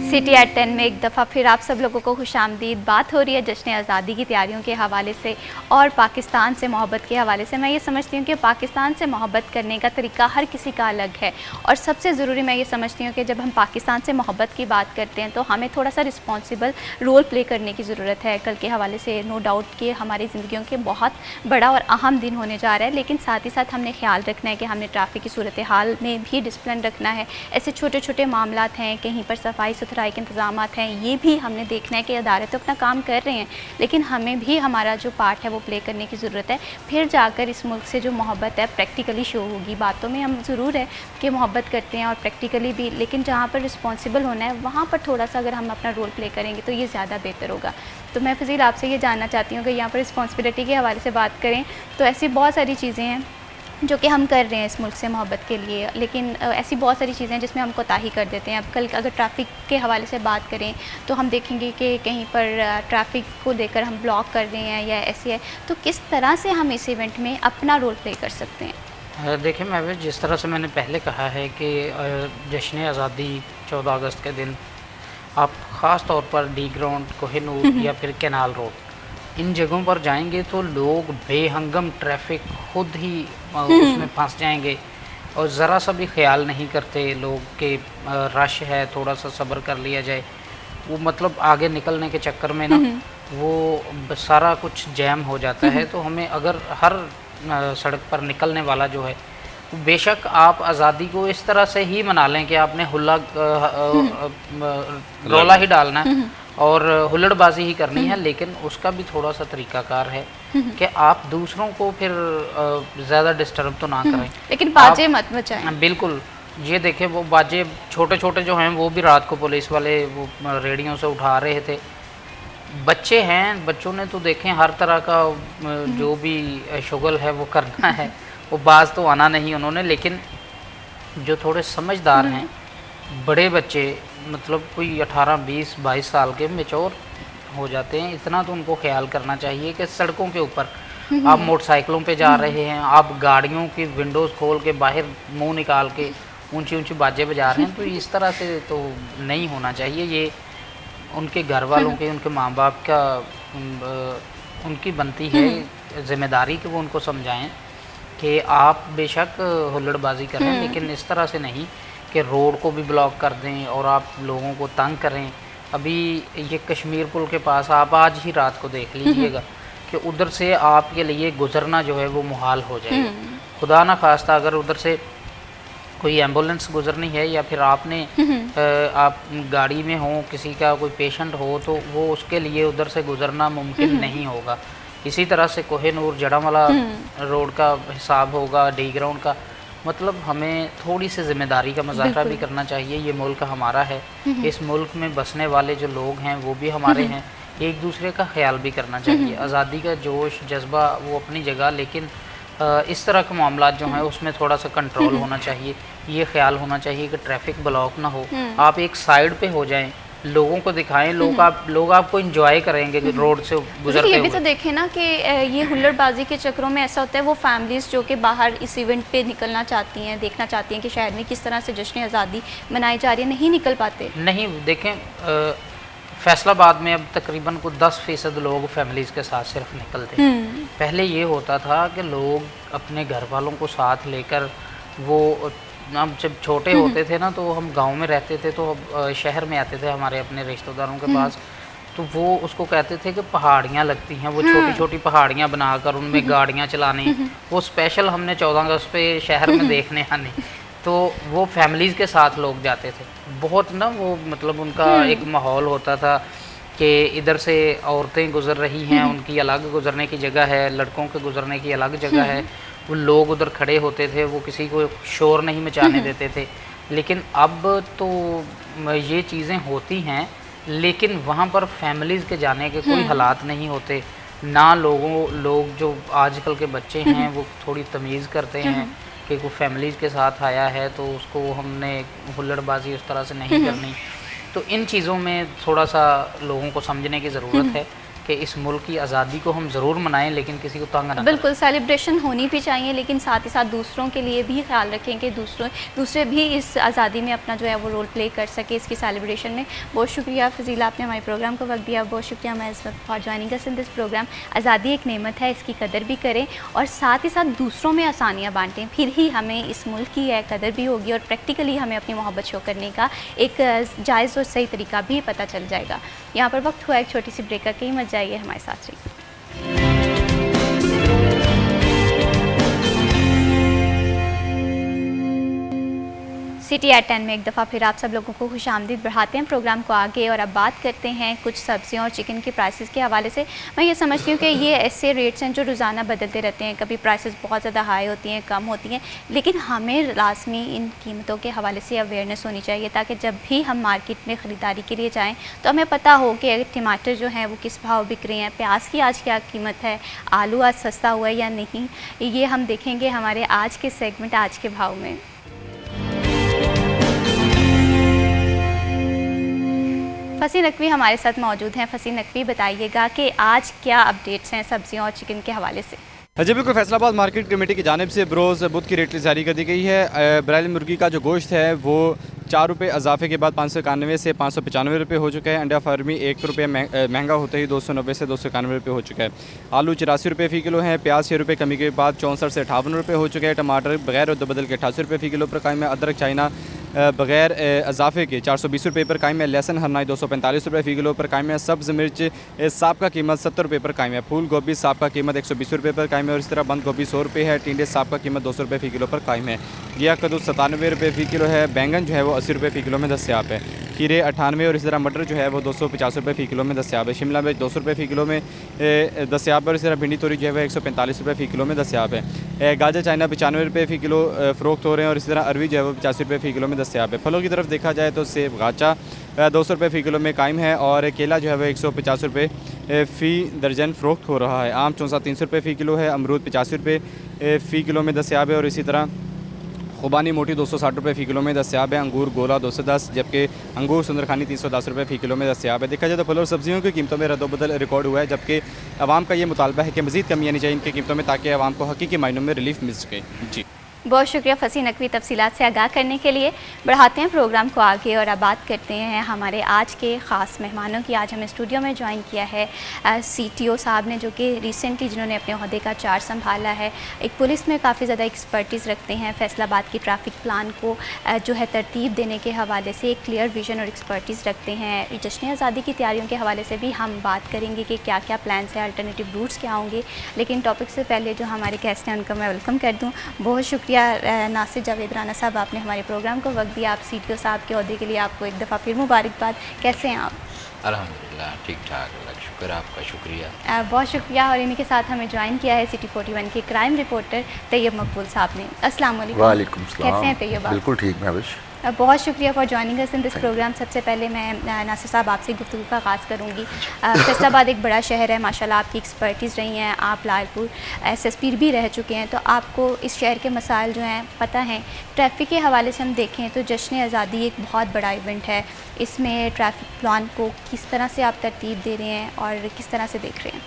सिटी एट 10 में एक दफ़ा फिर आप सब लोगों को खुशामदीद। बात हो रही है जश्न आज़ादी की तैयारियों के हवाले से और पाकिस्तान से मोहब्बत के हवाले से। मैं ये समझती हूँ कि पाकिस्तान से मोहब्बत करने का तरीका हर किसी का अलग है और सबसे ज़रूरी मैं ये समझती हूँ कि जब हम पाकिस्तान से मोहब्बत की बात करते हैं तो हमें थोड़ा सा रिस्पॉन्सिबल रोल प्ले करने की ज़रूरत है। कल के हवाले से नो डाउट कि हमारी ज़िंदगियों के बहुत बड़ा और अहम दिन होने जा रहा है, लेकिन साथ ही साथ हमने ख्याल रखना है कि हमने ट्रैफिक की सूरत हाल में भी डिसिप्लिन रखना है। ऐसे छोटे छोटे मामलात हैं, कहीं पर सफाई सुथराई के इंतजाम हैं, ये भी हमने देखना है कि अदारे तो अपना काम कर रहे हैं, लेकिन हमें भी हमारा जो पार्ट है वो प्ले करने की ज़रूरत है। फिर जाकर इस मुल्क से जो मोहब्बत है प्रैक्टिकली शो होगी। बातों में हम ज़रूर है कि मोहब्बत करते हैं और प्रैक्टिकली भी, लेकिन जहाँ पर रिस्पॉन्सिबल होना है वहाँ पर थोड़ा सा अगर हम अपना रोल प्ले करेंगे तो ये ज़्यादा बेहतर होगा। तो मैं फ़ज़ील आपसे ये जानना चाहती हूँ कि यहाँ पर रिस्पॉन्सिबिलिटी के हवाले से बात करें तो ऐसी बहुत सारी चीज़ें हैं जो कि हम कर रहे हैं इस मुल्क से मोहब्बत के लिए, लेकिन ऐसी बहुत सारी चीज़ें हैं जिसमें हम कोताही कर देते हैं। अब कल अगर ट्रैफ़िक के हवाले से बात करें तो हम देखेंगे कि कहीं पर ट्रैफ़िक को लेकर हम ब्लॉक कर रहे हैं या ऐसे है, तो किस तरह से हम इस इवेंट में अपना रोल प्ले कर सकते हैं? देखिए महबूब, जिस तरह से मैंने पहले कहा है कि जश्न आज़ादी 14 अगस्त के दिन आप ख़ास तौर पर डी ग्राउंड, कोहिनूर या फिर कैनाल रोड, इन जगहों पर जाएंगे तो लोग बेहंगम ट्रैफिक खुद ही उसमें फंस जाएंगे और ज़रा सा भी ख्याल नहीं करते लोग कि रश है, थोड़ा सा सब्र कर लिया जाए। वो मतलब आगे निकलने के चक्कर में ना वो सारा कुछ जैम हो जाता है। तो हमें अगर हर सड़क पर निकलने वाला जो है, बेशक आप आज़ादी को इस तरह से ही मना लें कि आपने हुल्ला रौला ही डालना है और हुल्लड़बाजी ही करनी है, लेकिन उसका भी थोड़ा सा तरीकाकार है कि आप दूसरों को फिर ज़्यादा डिस्टर्ब तो ना करें, लेकिन बाजे मत बचाएं। बिल्कुल, ये देखें वो बाजे छोटे छोटे जो हैं वो भी रात को पुलिस वाले वो रेडियो से उठा रहे थे। बच्चे हैं, बच्चों ने तो देखें हर तरह का जो भी शुगल है वो करना है, वो बाज तो आना नहीं उन्होंने, लेकिन जो थोड़े समझदार हैं, बड़े बच्चे मतलब कोई 18, 20, 22 साल के मैच्योर हो जाते हैं, इतना तो उनको ख्याल करना चाहिए कि सड़कों के ऊपर आप मोटरसाइकिलों पे जा रहे हैं, आप गाड़ियों की विंडोज़ खोल के बाहर मुंह निकाल के ऊंची ऊंची बाजे बजा रहे हैं, तो इस तरह से तो नहीं होना चाहिए। ये उनके घर वालों के, उनके माँ बाप का उनकी बनती है जिम्मेदारी कि वो उनको समझाएं कि आप बेशक हुल्लड़बाजी करें, लेकिन इस तरह से नहीं कि रोड को भी ब्लॉक कर दें और आप लोगों को तंग करें। अभी ये कश्मीर पुल के पास आप आज ही रात को देख लीजिएगा कि उधर से आपके लिए गुजरना जो है वो मुहाल हो जाएगा। खुदा ना खास्ता अगर उधर से कोई एम्बुलेंस गुजरनी है या फिर आपने आप गाड़ी में हो, किसी का कोई पेशेंट हो, तो वो उसके लिए उधर से गुजरना मुमकिन नहीं होगा। इसी तरह से कोहिनूर जड़ामला रोड का हिसाब होगा, डी ग्राउंड का। मतलब हमें थोड़ी सी जिम्मेदारी का मुजाहरा भी करना चाहिए। ये मुल्क हमारा है, इस मुल्क में बसने वाले जो लोग हैं वो भी हमारे हैं, एक दूसरे का ख्याल भी करना चाहिए। आज़ादी का जोश जज्बा वो अपनी जगह, लेकिन इस तरह के मामला जो हैं उसमें थोड़ा सा कंट्रोल होना चाहिए। ये ख्याल होना चाहिए कि ट्रैफिक ब्लॉक ना हो, आप एक साइड पे हो जाएं, लोगों को दिखाएं, लोग आपको एंजॉय करेंगे रोड से गुजरते ये भी हुए। तो देखें ना कि ये हुल्लड़बाजी के चक्रों में ऐसा होता है, वो फैमिलीज़ जो कि बाहर इस इवेंट पे निकलना चाहती हैं, देखना चाहती हैं कि शहर में किस तरह से जश्न आज़ादी मनाई जा रही है, नहीं निकल पाते। नहीं, देखें फैसलाबाद में अब तकरीबन कुछ 10% लोग फैमिलीज़ के साथ सिर्फ निकलते हैं। पहले ये होता था कि लोग अपने घर वालों को साथ लेकर, वो हम जब छोटे होते थे ना तो हम गांव में रहते थे, तो शहर में आते थे हमारे अपने रिश्तेदारों के पास, तो वो उसको कहते थे कि पहाड़ियाँ लगती हैं, वो छोटी छोटी पहाड़ियाँ बनाकर उनमें गाड़ियाँ चलानी, वो स्पेशल हमने 14 अगस्त पे शहर में देखने आने। तो वो फैमिलीज़ के साथ लोग जाते थे, बहुत ना वो मतलब उनका एक माहौल होता था कि इधर से औरतें गुजर रही हैं, उनकी अलग गुजरने की जगह है, लड़कों के गुजरने की अलग जगह है, वो लोग उधर खड़े होते थे, वो किसी को शोर नहीं मचाने देते थे। लेकिन अब तो ये चीज़ें होती हैं, लेकिन वहाँ पर फैमिलीज़ के जाने के कोई हालात नहीं होते ना। लोग जो आजकल के बच्चे हैं वो थोड़ी तमीज़ करते हैं कि कोई फैमिलीज़ के साथ आया है तो उसको हमने हुल्लड़बाजी उस तरह से नहीं करनी। तो इन चीज़ों में थोड़ा सा लोगों को समझने की ज़रूरत है कि इस मुल्क की आज़ादी को हम ज़रूर मनाएं, लेकिन किसी को तंग ना करें। बिल्कुल, सेलिब्रेशन होनी भी चाहिए, लेकिन साथ ही साथ दूसरों के लिए भी ख्याल रखें कि दूसरे भी इस आज़ादी में अपना जो है वो रोल प्ले कर सके इसकी सेलिब्रेशन में। बहुत शुक्रिया फ़ज़ीला, आपने हमारे प्रोग्राम को वक्त दिया। बहुत शुक्रिया मैं इस वक्त for joining us in this program. आज़ादी एक नेमत है, इसकी कदर भी करें और साथ ही साथ दूसरों में आसानियाँ बाँटें, फिर ही हमें इस मुल्क की कदर भी होगी और प्रैक्टिकली हमें अपनी मोहब्बत शो करने का एक जायज़ और सही तरीका भी पता चल जाएगा। यहाँ पर वक्त हुआ एक छोटी सी ब्रेक का, कहीं मत जाइए, हमारे साथ रहिए। सिटी एट 10 में एक दफ़ा फिर आप सब लोगों को खुशामदीद बढ़ाते हैं प्रोग्राम को आगे, और अब बात करते हैं कुछ सब्जियों और चिकन के प्राइसेस के हवाले से। मैं ये समझती हूँ कि ये ऐसे रेट्स हैं जो रोज़ाना बदलते रहते हैं, कभी प्राइसेस बहुत ज़्यादा हाई होती हैं, कम होती हैं, लेकिन हमें लाजमी इन कीमतों के हवाले से अवेयरनेस होनी चाहिए ताकि जब भी हम मार्केट में ख़रीदारी के लिए जाएँ तो हमें पता हो कि टमाटर जो हैं वो किस भाव बिक रहे हैं, प्याज की आज क्या कीमत है, आलू आज सस्ता हुआ है या नहीं। ये हम देखेंगे हमारे आज के सेगमेंट आज के भाव में। फसी नकवी हमारे साथ मौजूद हैं। फसी नकवी, बताइएगा कि आज क्या अपडेट्स हैं सब्जियों और चिकन के हवाले से। जी बिल्कुल, फैसलाबाद मार्केट कमेटी की जानिब से बरोज़ बुध की रेट जारी कर दी गई है। ब्रायलर मुर्गी का जो गोश्त है वो 4 रुपये इजाफे के बाद 591 से 595 रुपये हो चुका है। अंडा फार्मी 1 रुपये महंगा होते ही 290 से 291 रुपये हो चुका है। आलू 84 रुपये फ़ी किलो है। प्याज 6 रुपये कमी के बाद 64 से 58 रुपये हो चुके हैं। टमाटर बगैर बदल के 88 रुपये फ़ी किलो पर कायम है। अदरक चाइना बगैर इजाफे के 420 रुपये पर कायम है। लहसुन हरनाई 245 रुपये फ़ी किलो पर कायम है। सब्ज़ मिर्च साब का कीमत 70 रुपये पर कायम है। फूल गोभी साब का कीमत 120 रुपये पर कायम है और इस तरह बंद गोभी 100 रुपये है। टिंडे साब का कीमत 200 रुपये फ़ी किलो पर कायम है। घिया कद्दू 97 रुपये फ़ी किलो है। बैंगन जो है वो 80 रुपये फ़ी किलो में दस्तियाब है। खीरे 98 और इस तरह मटर जो है वो 250 रुपये फ़ी किलो में दस्तियाब है। शिमला मिर्च 200 रुपये फ़ी किलो में दस्तियाब है और इस तरह भिंडी तोरी जो है वो 145 रुपये फ़ी किलो में दस्तियाब है। गाजर चाइना 95 रुपये फ़ी किलो फ़रोख्त हो रहे हैं और इस तरह अरवी जो है वो 85 रुपये फ़ी किलो में दस्तियाब है। फलों की तरफ देखा जाए तो सेब गाचा 200 रुपये फ़ी किलो में कायम है और केला जो है वो 150 रुपये फ़ी दर्जन फ़रोख्त हो रहा है। आम 300 रुपये फ़ी किलो है। अमरूद 85 रुपये फ़ी किलो में दस्तियाब है और इसी तरह खुबानी मोटी 260 रुपये फ़ी किलो में दस्तियाब है। अंगूर गोला 210, जबकि अंगूर सुंदरखानी 310 रुपये फ़ी किलो में दस्तियाब है। देखा जाए तो फल और सब्जियों की कीमतों में रद्दोबदल रिकॉर्ड हुआ है, जबकि आवाम का ये मुतालबा है कि मज़ीद कमी आनी चाहिए इनकी कीमतों में ताकि आवाम को हकीकी मायनों में रिलीफ मिल सके। जी बहुत शुक्रिया फसी नकवी तफसीलात से आगाह करने के लिए। बढ़ाते हैं प्रोग्राम को आगे और अब बात करते हैं हमारे आज के ख़ास मेहमानों की। आज हमें स्टूडियो में ज्वाइन किया है CTO साहब ने, जो कि रिसेंटली जिन्होंने अपने ओहदे का चार्ज संभाला है। एक पुलिस में काफ़ी ज़्यादा एक्सपर्टीज़ रखते हैं, फैसलाबाद की ट्रैफिक प्लान को जो है तरतीब देने के हवाले से एक क्लियर विजन और एक्सपर्टीज़ रखते हैं। जश्न आज़ादी की तैयारियों के हवाले से भी हम बात करेंगे कि क्या क्या प्लान्स हैं, अल्टरनेटिव रूट्स क्या होंगे। लेकिन टॉपिक से पहले जो हमारे गेस्ट हैं उनका मैं वेलकम कर दूँ। बहुत शुक्रिया नासिर जावेद राना साहब, आपने हमारे प्रोग्राम को वक्त दिया। आप CTO साहब के ओहदे के लिए आपको एक दफ़ा फिर मुबारकबाद। कैसे हैं आप? अल्हम्दुलिल्लाह ठीक ठाक, अल्लाह का शुक्र, आपका शुक्रिया। बहुत शुक्रिया। और इन्हीं के साथ हमें ज्वाइन किया है City 41 के क्राइम रिपोर्टर तैयब मकबूल साहब ने। अस्सलाम वालेकुम। वालेकुम सलाम। कैसे हैं तैयब आप? बिल्कुल ठीक महविश। बहुत शुक्रिया for joining us in this program. सबसे पहले मैं नासिर साहब आपसे गुफ्तगू का आगाज़ करूँगी। फैसलाबाद एक बड़ा शहर है, माशाल्लाह आपकी एक्सपर्टीज़ रही हैं, आप लालपुर SSP भी रह चुके हैं, तो आपको इस शहर के मसाइल जो हैं पता हैं। ट्रैफिक के हवाले से हम देखें तो जश्न आज़ादी एक बहुत बड़ा इवेंट है, इसमें ट्रैफिक प्लान को किस तरह से आप तरतीब दे रहे हैं और किस तरह से देख रहे हैं?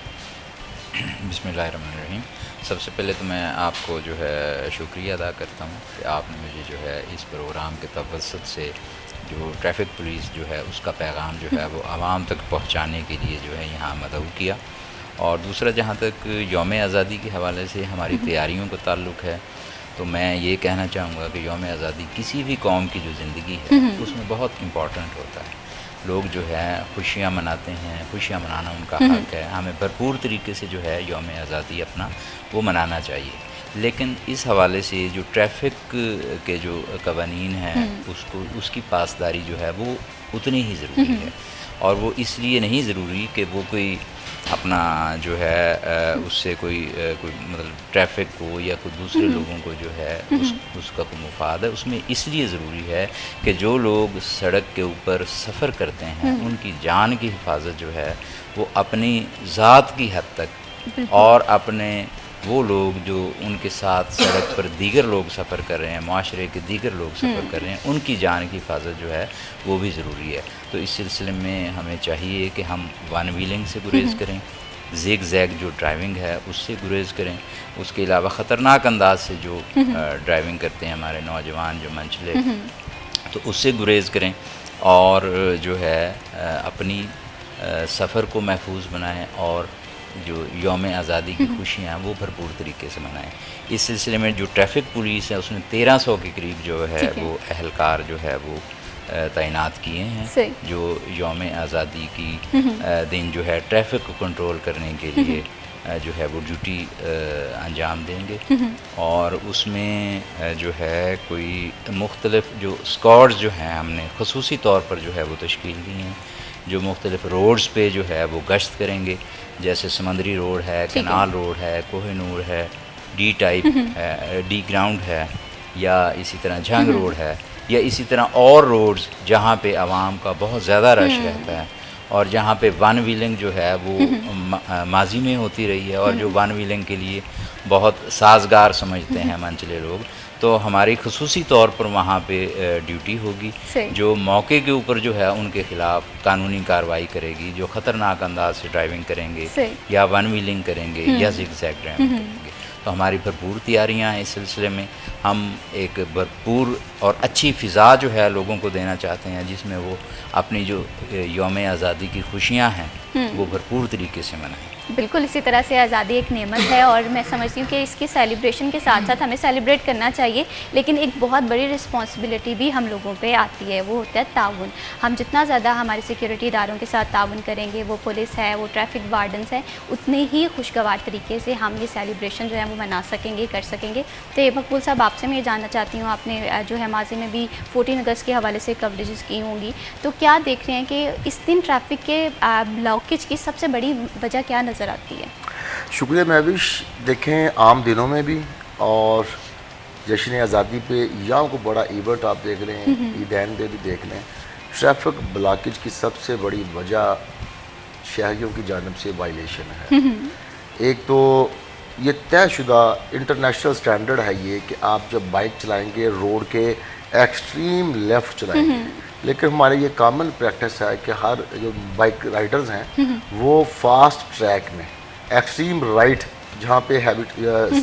बिस्मिल्लाहिर्रहमानिर्रहीम। सबसे पहले तो मैं आपको जो है शुक्रिया अदा करता हूँ कि आपने मुझे जो है इस प्रोग्राम के तवसत से जो ट्रैफिक पुलिस जो है उसका पैगाम जो है वो आवाम तक पहुँचाने के लिए जो है यहाँ मदऊ किया। और दूसरा, जहाँ तक यौम आज़ादी के हवाले से हमारी तैयारियों का ताल्लुक़ है, तो मैं ये कहना चाहूँगा कि यौम आज़ादी किसी भी कौम की जो ज़िंदगी है उसमें बहुत इम्पॉर्टेंट होता है। लोग जो है खुशियाँ मनाते हैं, खुशियाँ मनाना उनका हक़ है, हमें भरपूर तरीके से जो है यौम आज़ादी अपना वो मनाना चाहिए। लेकिन इस हवाले से जो ट्रैफिक के जो कवानीन हैं उसकी पासदारी जो है वो उतनी ही ज़रूरी है। और वो इसलिए नहीं ज़रूरी कि वो कोई अपना जो है उससे कोई मतलब ट्रैफिक को या कोई दूसरे लोगों को जो है उसका कोई मुफाद है। उसमें इसलिए ज़रूरी है कि जो लोग सड़क के ऊपर सफ़र करते हैं उनकी जान की हिफाजत जो है वो अपनी ज़ात की हद तक, और अपने वो लोग जो उनके साथ सड़क पर दीगर लोग सफ़र कर रहे हैं, माशरे के दीगर लोग सफ़र कर रहे हैं, उनकी जान की हिफाजत जो है वो भी ज़रूरी है। तो इस सिलसिले में हमें चाहिए कि हम वन व्हीलिंग से गुरेज़ करें, ज़िग ज़ैग जो ड्राइविंग है उससे गुरेज़ करें। उसके अलावा ख़तरनाक अंदाज से जो ड्राइविंग करते हैं हमारे नौजवान जो मंचले, तो उससे गुरेज़ करें। और जो है अपनी सफ़र को महफूज बनाएं और जो यौम आज़ादी की खुशियाँ वो भरपूर तरीके से मनाएं। इस सिलसिले में जो ट्रैफिक पुलिस है उसने 1300 के करीब जो है वो अहलकार जो है वो तैनात किए हैं, जो यौम आज़ादी की दिन जो है ट्रैफिक को कंट्रोल करने के लिए जो है वो ड्यूटी अंजाम देंगे। और उसमें जो है कोई मुख्तलिफ जो स्क्वाड्स जो हैं हमने ख़ुसूसी तौर पर जो है वो तश्कील दी हैं, जो मुख्तलिफ रोड्स पे जो है वो गश्त करेंगे। जैसे समंदरी रोड है, कनाल रोड है, कोहिनूर है, डी टाइप है, डी ग्राउंड है, या इसी तरह झंग रोड है, या इसी तरह और रोड्स जहाँ पे आवाम का बहुत ज़्यादा रश रहता है और जहाँ पे वन व्हीलिंग जो है वो माजी में होती रही है और जो वन व्हीलिंग के लिए बहुत साजगार समझते हैं मंचले लोग, तो हमारी ख़ुसूसी तौर पर वहाँ पे ड्यूटी होगी जो मौके के ऊपर जो है उनके ख़िलाफ़ कानूनी कार्रवाई करेगी, जो ख़तरनाक अंदाज से ड्राइविंग करेंगे या वन व्हीलिंग करेंगे या ज़िग ज़ैग ड्राइविंग करेंगे। तो हमारी भरपूर तैयारियाँ हैं इस सिलसिले में। हम एक भरपूर और अच्छी फ़िज़ा जो है लोगों को देना चाहते हैं जिसमें वो अपनी जो यौम आज़ादी की खुशियाँ हैं वो भरपूर तरीके से मनाएं। बिल्कुल, इसी तरह से आज़ादी एक नेमत है और मैं समझती हूँ कि इसकी सेलिब्रेशन के साथ साथ हमें सेलिब्रेट करना चाहिए, लेकिन एक बहुत बड़ी रिस्पॉन्सिबिलिटी भी हम लोगों पे आती है, वो होता है ताउन। हम जितना ज़्यादा हमारे सिक्योरिटी इदारों के साथ ताउन करेंगे, वो पुलिस है, वो ट्रैफिक वार्डन्स हैं, उतने ही खुशगवार तरीके से हम ये सेलिब्रेशन जो है वो मना सकेंगे, कर सकेंगे। तो ये मकबूल साहब, आपसे मैं ये जानना चाहती हूँ, आपने जो है माजी में भी 14 अगस्त के हवाले से कवरेजेस की होंगी, तो क्या देख रहे हैं कि इस दिन ट्रैफिक के ब्लॉकेज की सबसे बड़ी वजह क्या नज़र आती है? शुक्रिया महविश। देखें, आम दिनों में भी और जश्न आज़ादी पे यहाँ को बड़ा इवेंट आप देख रहे हैं, ईदैन पे भी देख लें, ट्रैफिक ब्लॉकेज की सबसे बड़ी वजह शहरियों की जानिब से वायलेशन है। एक तो ये तयशुदा इंटरनेशनल स्टैंडर्ड है ये कि आप जब बाइक चलाएंगे रोड के एक्सट्रीम लेफ़्ट चलाएंगे, लेकिन हमारे ये कॉमन प्रैक्टिस है कि हर जो बाइक राइडर्स हैं वो फास्ट ट्रैक में एक्सट्रीम राइट जहाँ पे हैबिट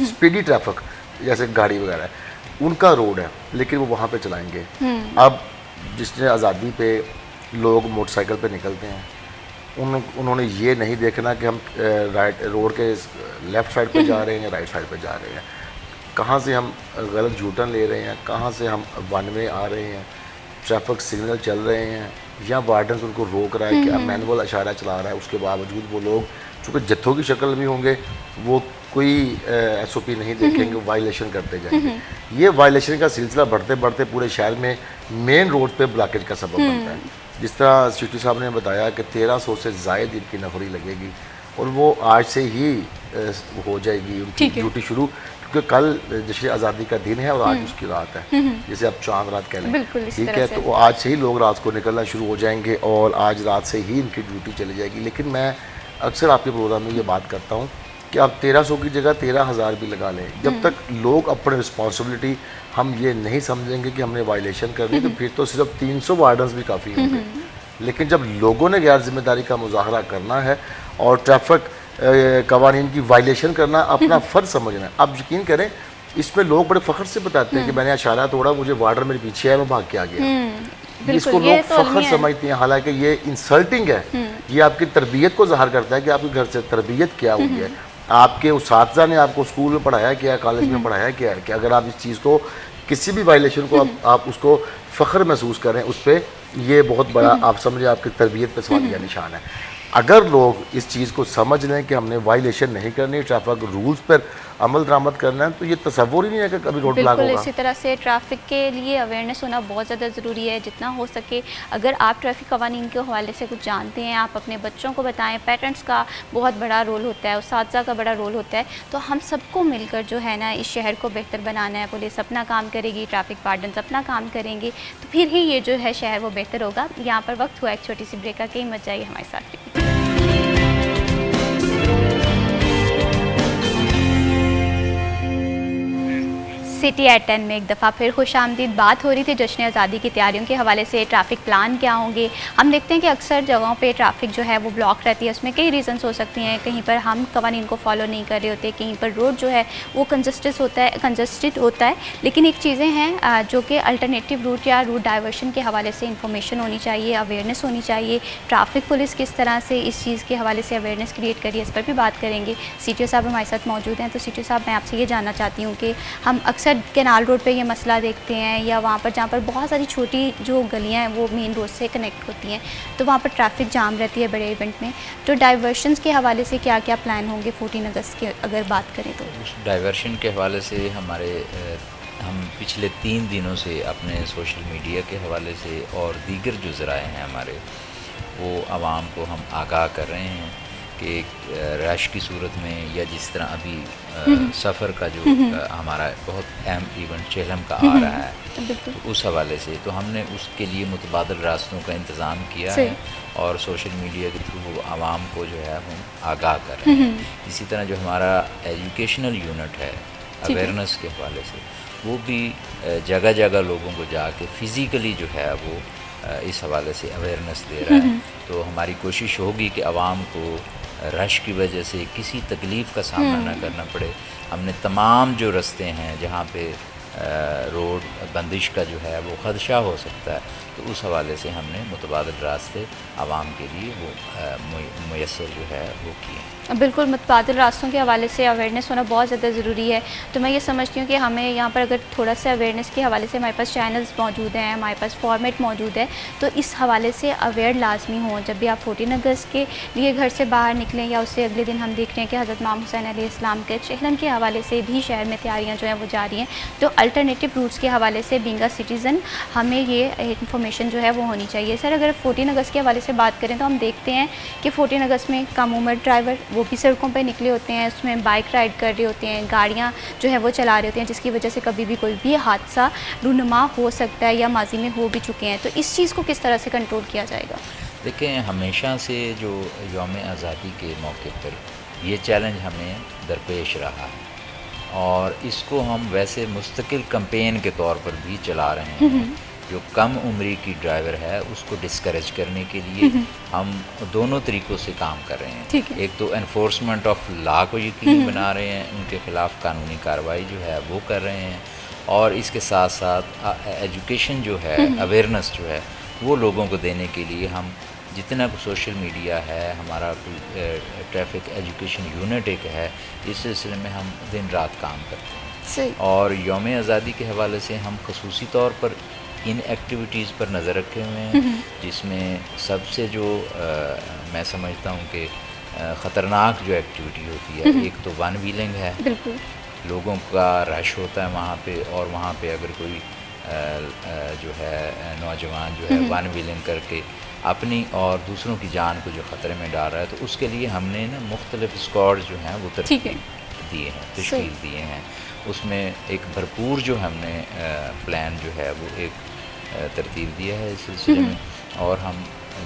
स्पीडी ट्रैफिक जैसे गाड़ी वगैरह है उनका रोड है, लेकिन वो वहाँ पे चलाएंगे। अब जिसने आज़ादी पे लोग मोटरसाइकिल पे निकलते हैं, उन्होंने ये नहीं देखना कि हम राइट रोड के लेफ़्ट साइड पे जा रहे हैं या राइट साइड पे जा रहे हैं, कहाँ से हम गलत यूटर्न ले रहे हैं, कहाँ से हम वन में आ रहे हैं, ट्रैफिक सिग्नल चल रहे हैं या वार्डन उनको रोक रहा है, क्या मैनुअल इशारा चला रहा है। उसके बावजूद वो लोग चूँकि जत्थों की शक्ल में होंगे, वो कोई SOP नहीं देखेंगे, वायलेशन करते जाएंगे। ये वायलेशन का सिलसिला बढ़ते बढ़ते पूरे शहर में मेन रोड पे ब्लॉकेज का सबब बनता है। जिस तरह सिटी साहब ने बताया कि 1300 से ज़ायद इनकी नफरी लगेगी और वो आज से ही हो जाएगी उनकी ड्यूटी शुरू, क्योंकि कल जश्न आज़ादी का दिन है और आज उसकी रात है, जैसे आप चांद रात कह लें, ठीक है। तो आज से ही लोग रात को निकलना शुरू हो जाएंगे और आज रात से ही इनकी ड्यूटी चली जाएगी। लेकिन मैं अक्सर आपके प्रोग्राम में ये बात करता हूँ कि आप 1300 की जगह 13,000 भी लगा लें, जब तक लोग अपने रिस्पॉन्सिबिलिटी हम ये नहीं समझेंगे कि हमने वायलेशन करनी, तो फिर तो सिर्फ 300 वार्डन्स भी काफ़ी होंगे। लेकिन जब लोगों ने गैर जिम्मेदारी का मुजाहरा करना है और ट्रैफिक कवानीन की वायलेशन करना अपना फ़र्ज समझना है, आप यकीन करें इसमें लोग बड़े फ़ख्र से बताते हैं कि मैंने इशारा तोड़ा, मुझे वार्डर मेरे पीछे है, मैं भाग के आ गया। इसको लोग फ़ख्र समझते हैं, हालांकि ये इंसल्टिंग है। ये आपकी तरबियत को ज़ाहिर करता है कि आपके घर से तरबियत क्या हुई है, आपके उस्ताद ने आपको स्कूल में पढ़ाया क्या है, कॉलेज में पढ़ाया क्या है, कि अगर आप इस चीज़ को किसी भी वायलेशन को आप उसको फ़ख्र महसूस करें उस पर, ये बहुत बड़ा आप समझे आपकी तरबियत पे सवालिया निशान है। अगर लोग इस चीज़ को समझ लें कि हमने वायलेशन नहीं करनी, ट्रैफिक रूल्स पर अमल दरामद करना है, तो ये तसव्वुर ही नहीं है कि कभी रोड ब्लॉक होगा। इसी तरह से ट्रैफिक के लिए अवेयरनेस होना बहुत ज़्यादा ज़रूरी है। जितना हो सके अगर आप ट्रैफिक कवानीन के हवाले से कुछ जानते हैं, आप अपने बच्चों को बताएं। पेरेंट्स का बहुत बड़ा रोल होता है, उस्ताद का बड़ा रोल होता है। तो हम सबको मिलकर जो है ना इस शहर को बेहतर बनाना है। पुलिस अपना काम करेगी, ट्रैफिक वार्डन्स अपना काम करेंगे, तो फिर ही ये जो है शहर वो बेहतर होगा। यहाँ पर वक्त हुआ एक छोटी सी ब्रेक का, कहीं मत जाइए हमारे साथ। सिटी एट 10 में एक दफ़ा फिर खुशामदीद। बात हो रही थी जश्न आज़ादी की तैयारियों के हवाले से, ट्रैफ़िक प्लान क्या होंगे। हम देखते हैं कि अक्सर जगहों पे ट्रैफ़िक जो है वो ब्लॉक रहती है। उसमें कई रीज़न्स हो सकती हैं, कहीं पर हम कवानीन को फॉलो नहीं कर रहे होते, कहीं पर रोड जो है वो कंजस्टेड होता है। लेकिन एक चीज़ें हैं जो कि अल्टरनेटिव रूट या रूट डाइवर्शन के हवाले से इंफॉर्मेशन होनी चाहिए, अवेयरनेस होनी चाहिए। ट्रैफ़िक पुलिस किस तरह से इस चीज़ के हवाले से अवेयरनेस क्रिएट करिए, इस पर भी बात करेंगे। CTO साहब हमारे साथ मौजूद हैं। तो CTO साहब, मैं आपसे ये जानना चाहती हूँ कि हम अक्सर कैनाल रोड पे ये मसला देखते हैं, या वहाँ पर जहाँ पर बहुत सारी छोटी जो गलियाँ हैं वो मेन रोड से कनेक्ट होती हैं, तो वहाँ पर ट्रैफिक जाम रहती है बड़े इवेंट में। तो डाइवर्शंस के हवाले से क्या क्या प्लान होंगे 14 अगस्त के अगर बात करें तो? उस डाइवर्शन के हवाले से हम पिछले 3 दिनों से अपने सोशल मीडिया के हवाले से और दीगर जो ज़राए हैं हमारे, वो आवाम को हम आगाह कर रहे हैं कि रश की सूरत में, या जिस तरह अभी सफ़र का जो हमारा बहुत अहम इवेंट चेहलम का आ रहा है, तो उस हवाले से तो हमने उसके लिए मुतबादल रास्तों का इंतज़ाम किया है और सोशल मीडिया के थ्रू आवाम को जो है हम आगाह कर रहे हैं। इसी तरह जो हमारा एजुकेशनल यूनिट है अवेयरनेस के हवाले से, वो भी जगह जगह लोगों को जाके फ़िज़िकली जो है वो इस हवाले से अवेयरनेस दे रहा है। तो हमारी कोशिश होगी कि आवाम को रश की वजह से किसी तकलीफ़ का सामना ना करना पड़े। हमने तमाम जो रास्ते हैं जहाँ पे रोड बंदिश का जो है वो ख़दशा हो सकता है, तो उस हवाले से हमने मुतबादिल रास्ते आवाम के लिए वो मुयस्सर जो है वो किए। बिल्कुल, मुतबादिल रास्तों के हवाले से अवेयरनेस होना बहुत ज़्यादा ज़रूरी है। तो मैं ये समझती हूँ कि हमें यहाँ पर अगर थोड़ा सा अवेयरनेस के हवाले से हमारे पास चैनल्स मौजूद हैं, हमारे पास फॉर्मेट मौजूद है, तो इस हवाले से अवेयर लाजमी हो। जब भी आप 14 अगस्त के लिए घर से बाहर निकलें या उससे अगले दिन हम देख रहे हैं कि हज़रत इमाम हुसैन अलैहिस्सलाम के चेहलम के हवाले से भी शहर में तैयारियाँ जो हैं वो जारी हैं। तो अल्टरनेटिव रूट्स के हवाले से बीइंग अ सिटीज़न हमें ये इंफॉर्मेशन जो है वो होनी चाहिए। सर, अगर 14 अगस्त के हवाले से बात करें तो हम देखते हैं कि 14 अगस्त में कम उम्र ड्राइवर वो भी सड़कों पे निकले होते हैं, उसमें बाइक राइड कर रहे होते हैं, गाड़ियाँ जो है वो चला रहे होते हैं, जिसकी वजह से कभी भी कोई भी हादसा रूनुमा हो सकता है या माजी में हो भी चुके हैं। तो इस चीज़ को किस तरह से कंट्रोल किया जाएगा? देखें, हमेशा से जो यौम आज़ादी के मौके पर ये चैलेंज हमें दरपेश रहा है और इसको हम वैसे मुस्तकिल कैंपेन के तौर पर भी चला रहे हैं। जो कम उम्री की ड्राइवर है उसको डिस्करेज करने के लिए हम दोनों तरीक़ों से काम कर रहे हैं। एक तो एनफोर्समेंट ऑफ लॉ को यकीनी बना रहे हैं, उनके ख़िलाफ़ कानूनी कार्रवाई जो है वो कर रहे हैं, और इसके साथ साथ एजुकेशन जो है, अवेयरनेस जो है, वो लोगों को देने के लिए हम जितना सोशल मीडिया है, हमारा ट्रैफिक एजुकेशन यूनिट एक है, इस सिलसिले में हम दिन रात काम करते हैं। सही। और यौम आज़ादी के हवाले से हम खसूसी तौर पर इन एक्टिविटीज़ पर नज़र रखे हुए हैं, जिसमें सबसे जो मैं समझता हूँ कि ख़तरनाक जो एक्टिविटी होती है, एक तो वन व्हीलिंग है। बिल्कुल। लोगों का रश होता है वहाँ पे, और वहाँ पे अगर कोई जो है नौजवान जो है वन व्हीलिंग करके अपनी और दूसरों की जान को जो ख़तरे में डाल रहा है, तो उसके लिए हमने ना मुख्तलिफ स्क्वाड जो हैं वो तरतीब दिए हैं, तश्कील दिए हैं। उसमें एक भरपूर जो हमने प्लान जो है वो एक तरतीब दिया है इस सिलसिले में, और हम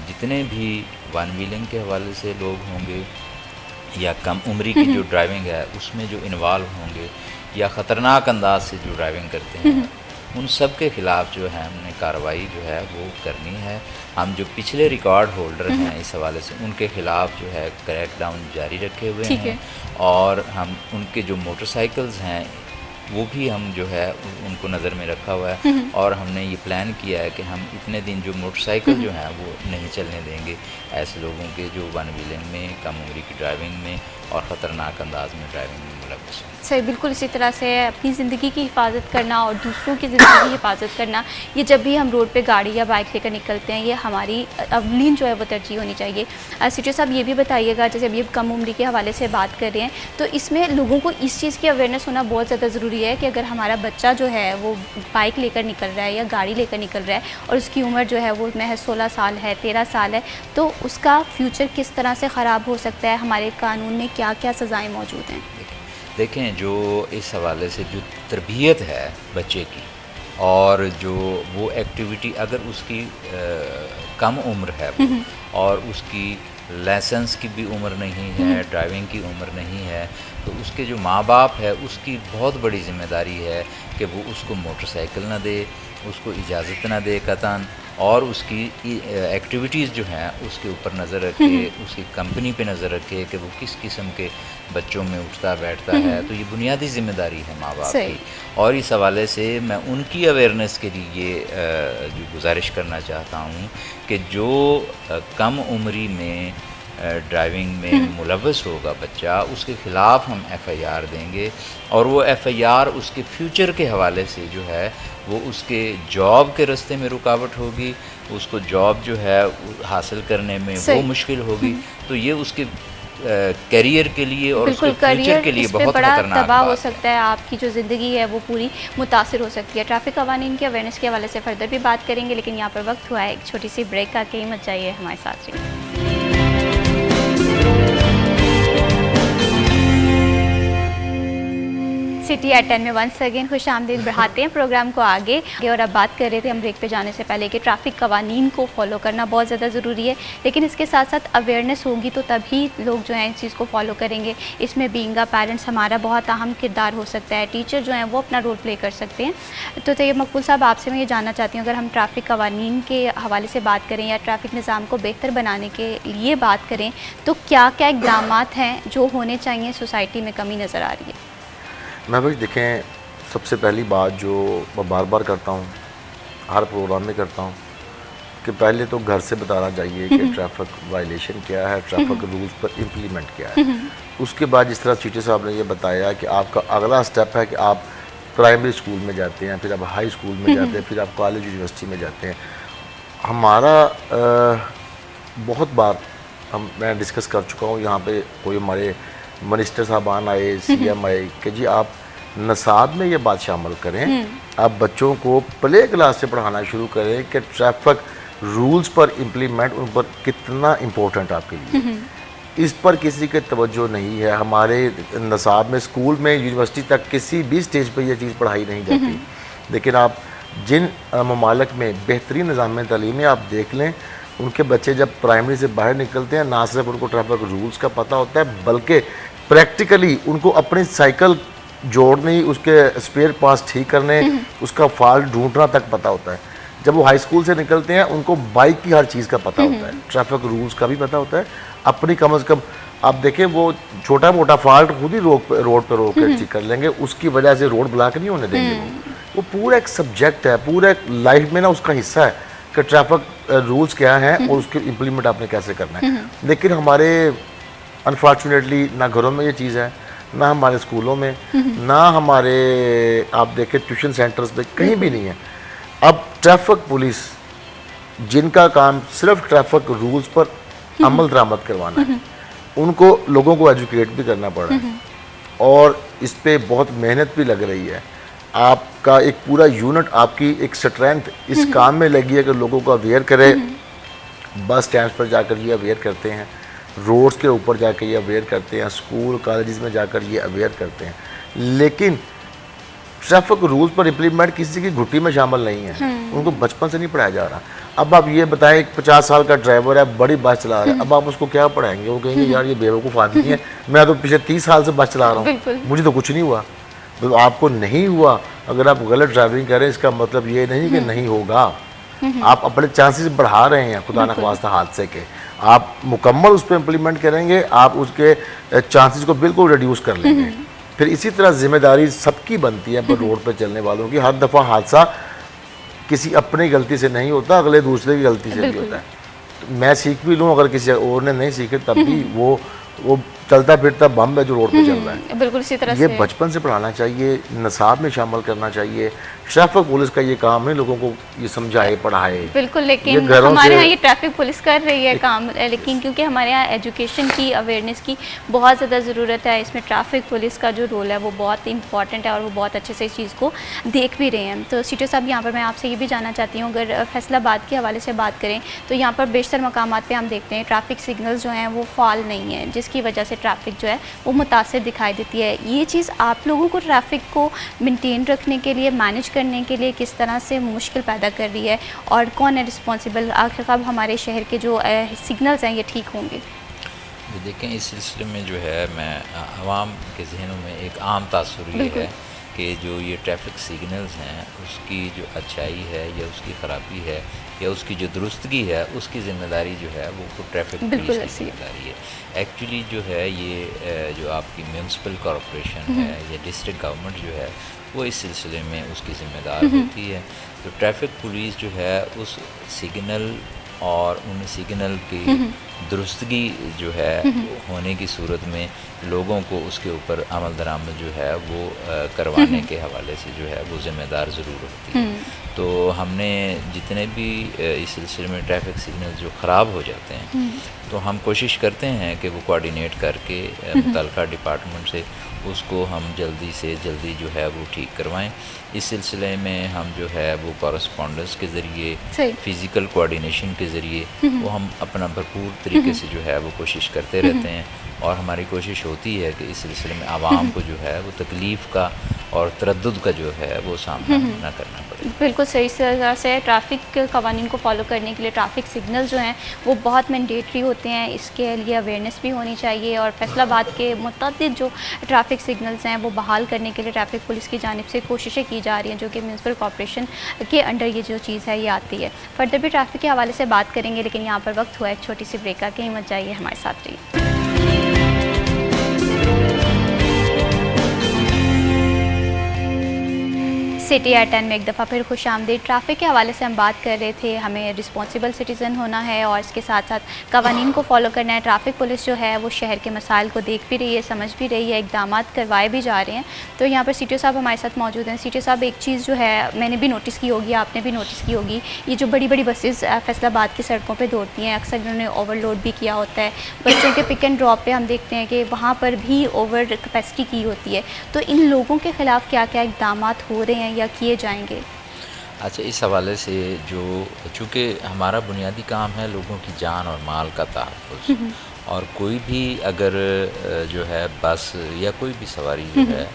जितने भी वन व्हीलिंग के हवाले से लोग होंगे या कम उम्री की जो ड्राइविंग है उसमें जो इन्वॉल्व होंगे या ख़तरनाक अंदाज से जो ड्राइविंग करते हैं, उन सब के ख़िलाफ़ जो है हमने कार्रवाई जो है वो करनी है। हम जो पिछले रिकॉर्ड होल्डर हैं इस हवाले से, उनके ख़िलाफ़ जो है क्रैक डाउन जारी रखे हुए हैं, और हम उनके जो मोटरसाइकिल्स हैं वो भी हम जो है उनको नज़र में रखा हुआ है, और हमने ये प्लान किया है कि हम इतने दिन जो मोटरसाइकिल जो हैं वो नहीं चलने देंगे ऐसे लोगों के जो वन व्हीलिंग में, कम उम्री की ड्राइविंग में और ख़तरनाक अंदाज में ड्राइविंग में मुलव्वस हैं। सही, बिल्कुल इसी तरह से अपनी ज़िंदगी की हिफाजत करना और दूसरों की ज़िंदगी की हिफाजत करना, ये जब भी हम रोड पे गाड़ी या बाइक लेकर निकलते हैं, ये हमारी अवलीन जो है वो तरजीह होनी चाहिए। सिटी साहब ये भी बताइएगा, जैसे अभी कम उम्री के हवाले से बात कर रहे हैं, तो इसमें लोगों को इस चीज़ की अवेयरनेस होना बहुत ज़्यादा ज़रूरी है कि अगर हमारा बच्चा जो है वो बाइक लेकर निकल रहा है या गाड़ी लेकर निकल रहा है और उसकी उम्र जो है वो महज 16 साल है, 13 साल है, तो उसका फ्यूचर किस तरह से ख़राब हो सकता है, हमारे कानून में क्या क्या सज़ाएँ मौजूद हैं? देखें, जो इस हवाले से जो तरबियत है बच्चे की, और जो वो एक्टिविटी अगर उसकी कम उम्र है और उसकी लाइसेंस की भी उम्र नहीं है, ड्राइविंग की उम्र नहीं है, तो उसके जो माँ बाप है उसकी बहुत बड़ी ज़िम्मेदारी है कि वो उसको मोटरसाइकिल ना दे, उसको इजाज़त ना दे कतन, और उसकी एक्टिविटीज़ जो हैं उसके ऊपर नज़र रखे, उसकी कंपनी पे नज़र रखे कि वो किस किस्म के बच्चों में उठता बैठता है। तो ये बुनियादी ज़िम्मेदारी है माँ बाप की, और इस हवाले से मैं उनकी अवेयरनेस के लिए जो गुजारिश करना चाहता हूँ कि जो कम उम्री में ड्राइविंग में मुलव्वस होगा बच्चा, उसके ख़िलाफ़ हम FIR देंगे, और वो FIR उसके फ्यूचर के हवाले से जो है वो उसके जॉब के रास्ते में रुकावट होगी, उसको जॉब जो है हासिल करने में वो मुश्किल होगी, तो ये उसके करियर के लिए और उसके फ्यूचर के लिए बहुत खतरनाक तबाह हो सकता है। आपकी जो ज़िंदगी है वो पूरी मुतासिर हो सकती है। ट्रैफिक कवानीन की अवेयरनेस के हवाले से फर्दर भी बात करेंगे, लेकिन यहाँ पर वक्त हुआ है एक छोटी सी ब्रेक का, कहीं मत जाइए, हमारे साथ रहिए। सिटी एट 10 में वंस अगेन खुश आमदीद बढ़ाते हैं प्रोग्राम को आगे। और अब बात कर रहे थे हम ब्रेक पे जाने से पहले कि ट्रैफिक कवानीन को फॉलो करना बहुत ज़्यादा ज़रूरी है, लेकिन इसके साथ साथ अवेयरनेस होगी तो तभी लोग जो हैं इस चीज़ को फॉलो करेंगे। इसमें बीइंग अ पेरेंट्स हमारा बहुत अहम किरदार हो सकता है, टीचर जो हैं वो अपना रोल प्ले कर सकते हैं। तो तैयब मकबूल साहब, आपसे मैं ये जानना चाहती हूँ, अगर हम ट्रैफिक कवानीन के हवाले से बात करें या ट्रैफिक निज़ाम को बेहतर बनाने के लिए बात करें, तो क्या क्या इक़दाम हैं जो होने चाहिए, सोसाइटी में कमी नज़र आ रही है? मैं भाई देखें, सबसे पहली बात जो मैं बार बार करता हूँ, हर प्रोग्राम में करता हूँ, कि पहले तो घर से बताना चाहिए कि ट्रैफिक वायलेशन क्या है, ट्रैफिक रूल्स पर इम्प्लीमेंट क्या है। उसके बाद जिस तरह सिटी साहब ने ये बताया कि आपका अगला स्टेप है कि आप प्राइमरी स्कूल में जाते हैं, फिर आप हाई स्कूल में जाते हैं, फिर आप कॉलेज यूनिवर्सिटी में जाते हैं। हमारा बहुत बार मैं डिस्कस कर चुका हूँ, यहाँ पे कोई हमारे मिनिस्टर साहबान आए, CM आए, कि जी आप नसाब में ये बात शामिल करें, आप बच्चों को प्ले क्लास से पढ़ाना शुरू करें कि ट्रैफिक रूल्स पर इम्प्लीमेंट उन पर कितना इम्पोर्टेंट आपके लिए। इस पर किसी के तवज्जो नहीं है। हमारे नसाब में, स्कूल में, यूनिवर्सिटी तक किसी भी स्टेज पर यह चीज़ पढ़ाई नहीं जाती। लेकिन आप जिन ममालिक में बेहतरीन निज़ाम तालीम आप देख लें, उनके बच्चे जब प्राइमरी से बाहर निकलते हैं, ना सिर्फ उनको ट्रैफिक रूल्स का पता होता है, बल्कि प्रैक्टिकली उनको अपनी साइकिल जोड़ने, उसके स्पेयर पार्ट्स ठीक करने, उसका फॉल्ट ढूंढना तक पता होता है। जब वो हाई स्कूल से निकलते हैं, उनको बाइक की हर चीज़ का पता होता है, ट्रैफिक रूल्स का भी पता होता है, अपनी कम से कम आप देखें वो छोटा मोटा फॉल्ट खुद ही रोड पर रोक कर ठीक कर लेंगे, उसकी वजह से रोड ब्लॉक नहीं होने देंगे वो। वो पूरा एक सब्जेक्ट है, पूरा एक लाइफ में ना उसका हिस्सा है कि ट्रैफिक रूल्स क्या हैं और उसके इम्प्लीमेंट आपने कैसे करना है। लेकिन हमारे अनफॉर्चुनेटली ना घरों में ये चीज़ है, ना हमारे स्कूलों में, ना हमारे आप देखें ट्यूशन सेंटर्स पे, कहीं भी नहीं है। अब ट्रैफिक पुलिस जिनका काम सिर्फ ट्रैफिक रूल्स पर अमल दरामद करवाना है, उनको लोगों को एजुकेट भी करना पड़ रहा है और इस पे बहुत मेहनत भी लग रही है। आपका एक पूरा यूनिट, आपकी एक स्ट्रेंथ इस काम में लगी है कि लोगों को अवेयर करे। बस स्टैंड पर जाकर ये अवेयर करते हैं, रोड्स के ऊपर जाकर ये अवेयर करते हैं, स्कूल कॉलेजेस में जाकर ये अवेयर करते हैं, लेकिन ट्रैफिक रूल्स पर इम्प्लीमेंट किसी की घुट्टी में शामिल नहीं है। उनको बचपन से नहीं पढ़ाया जा रहा। अब आप ये बताएं, एक 50 साल का ड्राइवर है, बड़ी बस चला रहा है, अब आप उसको क्या पढ़ाएंगे? वो कहेंगे यार ये बेवकूफ़ आदमी है, मैं तो पिछले 30 साल से बस चला रहा हूँ, मुझे तो कुछ नहीं हुआ। तो आपको नहीं हुआ, अगर आप गलत ड्राइविंग करें, इसका मतलब ये नहीं कि नहीं होगा। आप अपने चांसेस बढ़ा रहे हैं खुदा न ख्वास्ता हादसे के। आप मुकम्मल उस पर इम्प्लीमेंट करेंगे, आप उसके चांसेस को बिल्कुल रिड्यूस कर लेंगे। फिर इसी तरह जिम्मेदारी सबकी बनती है पर रोड पर चलने वालों की। हर दफ़ा हादसा किसी अपनी गलती से नहीं होता, अगले दूसरे की गलती से भी होता है। तो मैं सीख भी लूँ, अगर किसी और ने नहीं सीखे तब भी वो चलता फिरता बम है जो रोड पे चल रहा है। बिल्कुल इसी तरह ये से बचपन से पढ़ाना चाहिए, निसाब में शामिल करना चाहिए। ट्रैफिक पुलिस का ये काम है लोगों को ये समझाए पढ़ाए। बिल्कुल, ये लेकिन घरों हमारे से- यहाँ ये ट्रैफिक पुलिस कर रही है काम, लेकिन क्योंकि हमारे यहाँ एजुकेशन की, अवेयरनेस की बहुत ज़्यादा ज़रूरत है, इसमें ट्रैफिक पुलिस का जो रोल है वो बहुत इंपॉर्टेंट है और वो बहुत अच्छे से इस चीज़ को देख भी रहे हैं। तो सीटो साहब, यहाँ पर मैं आपसे ये भी जानना चाहती हूँ, अगर फैसलाबाद के हवाले से बात करें तो यहाँ पर बेशतर मकामात पे हम देखते हैं ट्रैफिक सिग्नल्स जो हैं वो फॉल नहीं है, जिसकी वजह से ट्रैफिक जो है वो मुतासिर दिखाई देती है। ये चीज़ आप लोगों को ट्रैफिक को मेंटेन रखने के लिए, मैनेज करने के लिए किस तरह से मुश्किल पैदा कर रही है और कौन है रिस्पॉन्सिबल? आखिरकार हमारे शहर के जो सिग्नल्स हैं ये ठीक होंगे? तो देखें, इस सिलसिले में जो है मैं आवाम के जहनों में एक आम तासुर ये है कि जो ये ट्रैफिक सिग्नल्स हैं उसकी जो अच्छाई है या उसकी ख़राबी है या उसकी जो दुरुस्तगी है, उसकी ज़िम्मेदारी जो है वो ट्रैफिक पुलिस की ज़िम्मेदारी है। एक्चुअली जो है ये जो आपकी म्यूनसिपल कॉरपोरेशन है या डिस्ट्रिक्ट गवर्नमेंट जो है वो इस सिलसिले में उसकी ज़िम्मेदार होती है। तो ट्रैफिक पुलिस जो है उस सिग्नल और उन सिग्नल की दुरुस्तगी जो है होने की सूरत में लोगों को उसके ऊपर अमल दरामद जो है वो करवाने के हवाले से जो है वो ज़िम्मेदार ज़रूर होती है। तो हमने जितने भी इस सिलसिले में ट्रैफिक सिग्नल जो ख़राब हो जाते हैं तो हम कोशिश करते हैं कि वो कोऑर्डिनेट करके मुतल्लिका डिपार्टमेंट से उसको हम जल्दी से जल्दी जो है वो ठीक करवाएं। इस सिलसिले में हम जो है वो कॉरेस्पॉन्डेंस के ज़रिए, फ़िज़िकल कोऑर्डिनेशन के ज़रिए वो हम अपना भरपूर तरीके से जो है वो कोशिश करते रहते हैं और हमारी कोशिश होती है कि इस सिलसिले में आवाम को जो है वो तकलीफ़ का और तरद्दुद का जो है वो सामना ना करना पड़े। बिल्कुल सही तरह से ट्रैफिक कवानीन को फॉलो करने के लिए ट्रैफिक सिग्नल जो हैं वो बहुत मैंडेटरी होते हैं, इसके लिए अवेयरनेस भी होनी चाहिए और फैसलाबाद के मुतअद्दिद जो ट्रैफिक सिग्नल्स हैं वो बहाल करने के लिए ट्रैफिक पुलिस की जानिब से कोशिशें की जा रही हैं, जो कि म्यूनसिपल कॉर्पोरेशन के अंडर ये जो चीज़ है ये आती है। फर्दर भी ट्रैफिक के हवाले से बात करेंगे, लेकिन यहाँ पर वक्त हुआ एक छोटी सी ब्रेक का, कहीं मत जाइए, हमारे साथ रहिए। सिटी एट 10 में एक दफ़ा फिर खुश आमदीद। ट्रैफिक के हवाले से हम बात कर रहे थे, हमें रिस्पॉन्सिबल सिटीज़न होना है और इसके साथ साथ कवानीन को फॉलो करना है। ट्रैफिक पुलिस जो है वो शहर के मसाइल को देख भी रही है, समझ भी रही है, इक़दाम करवाए भी जा रहे हैं। तो यहाँ पर सीटीओ साहब हमारे साथ मौजूद हैं। सीटीओ साहब, एक चीज़ जो है मैंने भी नोटिस की होगी, आपने भी नोटिस की होगी, ये जो बड़ी बड़ी बसेस फैसलाबाद की सड़कों पर दौड़ती हैं, अक्सर इन्होंने ओवरलोड भी किया होता है। बच्चों के पिक एंड ड्रॉप पर हम देखते हैं कि वहाँ पर भी ओवर कैपेसिटी की होती है। तो इन लोगों के ख़िलाफ़ क्या क्या इक़दाम हो रहे हैं या किए जाएंगे? अच्छा, इस हवाले से जो चूँकि हमारा बुनियादी काम है लोगों की जान और माल का तहफ़्फ़ुज़, और कोई भी अगर जो है बस या कोई भी सवारी जो है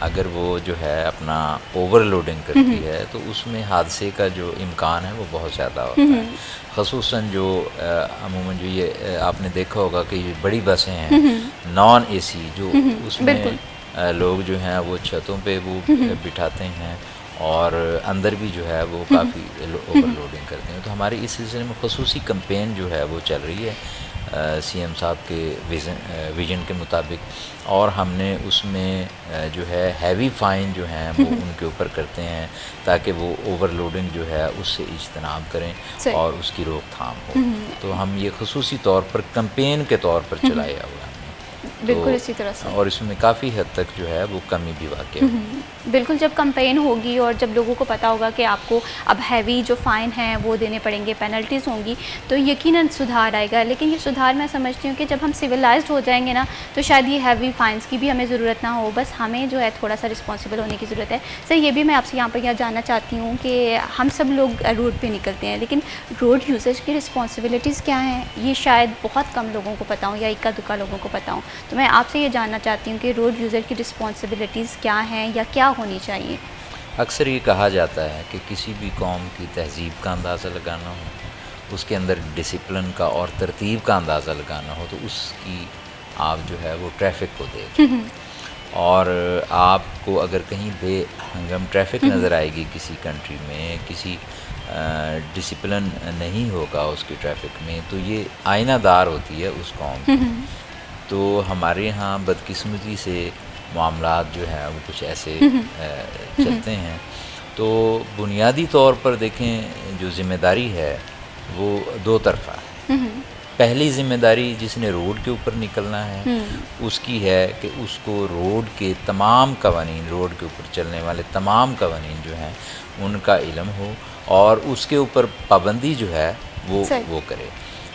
अगर वो जो है अपना ओवरलोडिंग करती है तो उसमें हादसे का जो इम्कान है वो बहुत ज़्यादा होता है। ख़ुसूसन जो अमूमन जो ये आपने देखा होगा कि ये बड़ी बसें हैं नॉन एसी, जो उसमें लोग जो हैं वो छतों पे वो बिठाते हैं और अंदर भी जो है वो काफ़ी ओवरलोडिंग करते हैं। तो हमारी इस सिलसिले में ख़ुसूसी कैंपेन जो है वो चल रही है सीएम साहब के विज़न के मुताबिक, और हमने उसमें जो है हैवी फ़ाइन जो हैं वो उनके ऊपर करते हैं ताकि वो ओवरलोडिंग जो है उससे इज्तनाब करें और उसकी रोकथाम हो। तो हम ये ख़ुसूसी तौर पर कैंपेन के तौर पर चलाया हुआ है। बिल्कुल इसी तरह से, और इसमें काफ़ी हद तक जो है वो कमी भी वाक़ई है। बिल्कुल, जब कंपेन होगी और जब लोगों को पता होगा कि आपको अब हैवी जो फ़ाइन हैं वो देने पड़ेंगे, पेनल्टीज़ होंगी, तो यकीनन सुधार आएगा। लेकिन ये सुधार मैं समझती हूँ कि जब हम सिविलाइज्ड हो जाएंगे ना, तो शायद ये हैवी फ़ाइन्स की भी हमें ज़रूरत ना हो, बस हमें जो है थोड़ा सा रिस्पॉन्सिबल होने की ज़रूरत है। सर, ये भी मैं आपसे यहाँ पर जानना चाहती हूँ कि हम सब लोग रोड पर निकलते हैं, लेकिन रोड यूज़र्स की रिस्पॉन्सिबिलिटीज़ क्या हैं, ये शायद बहुत कम लोगों को पता हो या इक्का दुक्का लोगों को पता हो। तो मैं आपसे ये जानना चाहती हूँ कि रोड यूज़र की रिस्पॉन्सिबिलिटीज़ क्या हैं या क्या होनी चाहिए। अक्सर ये कहा जाता है कि किसी भी कौम की तहज़ीब का अंदाज़ा लगाना हो, उसके अंदर डिसिप्लिन का और तरतीब का अंदाज़ा लगाना हो, तो उसकी आप जो है वो ट्रैफिक को देखें। और आपको अगर कहीं बेहंगम ट्रैफिक नज़र आएगी किसी कंट्री में, किसी डिसिप्लिन नहीं होगा उसकी ट्रैफिक में, तो ये आईनादार होती है उस कौम की। तो हमारे यहाँ बदकिस्मती से मामलात जो है वो कुछ ऐसे चलते हैं। तो बुनियादी तौर पर देखें, जो ज़िम्मेदारी है वो दो तरफ़ा है। पहली ज़िम्मेदारी जिसने रोड के ऊपर निकलना है उसकी है कि उसको रोड के तमाम कवानीन, रोड के ऊपर चलने वाले तमाम कवानीन जो हैं उनका इल्म हो और उसके ऊपर पाबंदी जो है वो करे।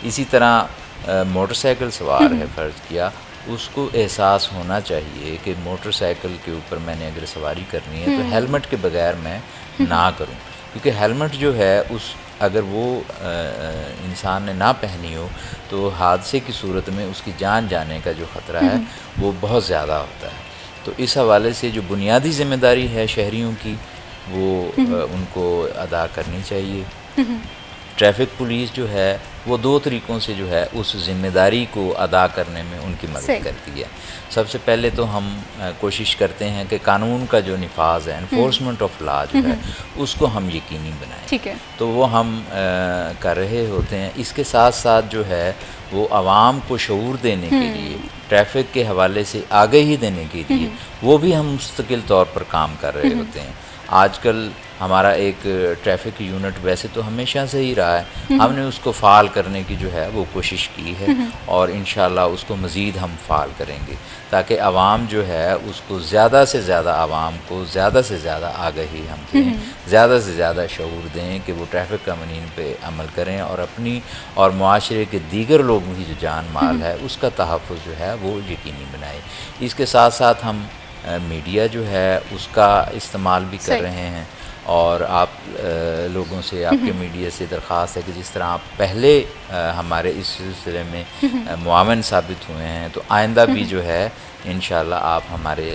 इसी तरह मोटरसाइकिल सवार है, फ़र्ज़ किया, उसको एहसास होना चाहिए कि मोटरसाइकिल के ऊपर मैंने अगर सवारी करनी है तो हेलमेट के बगैर मैं ना करूं, क्योंकि हेलमेट जो है अगर वो इंसान ने ना पहनी हो तो हादसे की सूरत में उसकी जान जाने का जो ख़तरा है वो बहुत ज़्यादा होता है। तो इस हवाले से जो बुनियादी ज़िम्मेदारी है शहरियों की वो उनको अदा करनी चाहिए। ट्रैफिक पुलिस जो है वो दो तरीक़ों से जो है उस ज़िम्मेदारी को अदा करने में उनकी मदद करती है। सबसे पहले तो हम कोशिश करते हैं कि कानून का जो निफाज है, एनफोर्समेंट ऑफ लॉ जो है, उसको हम यकीनी बनाएं। ठीक है। तो वो हम कर रहे होते हैं। इसके साथ साथ जो है वो आवाम को शऊर देने के लिए, ट्रैफिक के हवाले से आगाही देने के लिए वो भी हम मुस्तकिल तौर पर काम कर रहे होते हैं। आजकल हमारा एक ट्रैफिक यूनिट वैसे तो हमेशा से ही रहा है, हमने उसको फ़ाल करने की जो है वो कोशिश की है और इंशाल्लाह उसको मज़ीद हम फ़ाल करेंगे ताकि आवाम जो है उसको ज़्यादा से ज़्यादा, आवाम को ज़्यादा से ज़्यादा आगाही हम दें, ज़्यादा से ज़्यादा शऊर दें कि वो ट्रैफिक कानून पे अमल करें और अपनी और मुआशरे के दीगर लोगों की जो जान माल है उसका तहफ़्फ़ुज़ जो है वो यकीनी बनाए। इसके साथ साथ हम मीडिया जो है उसका इस्तेमाल भी कर रहे हैं और आप लोगों से, आपके मीडिया से दरख्वास्त है कि जिस तरह आप पहले हमारे इस सिलसिले में मुआवन साबित हुए हैं तो आइंदा भी जो है इंशाल्लाह आप हमारे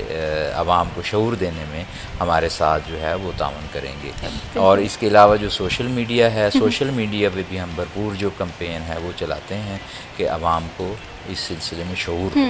आवाम को शऊर देने में हमारे साथ जो है वो तावन करेंगे। और इसके अलावा जो सोशल मीडिया है, सोशल मीडिया पे भी हम भरपूर जो कैंपेन है वो चलाते हैं कि आवाम को इस सिलसिले में शऊर हो।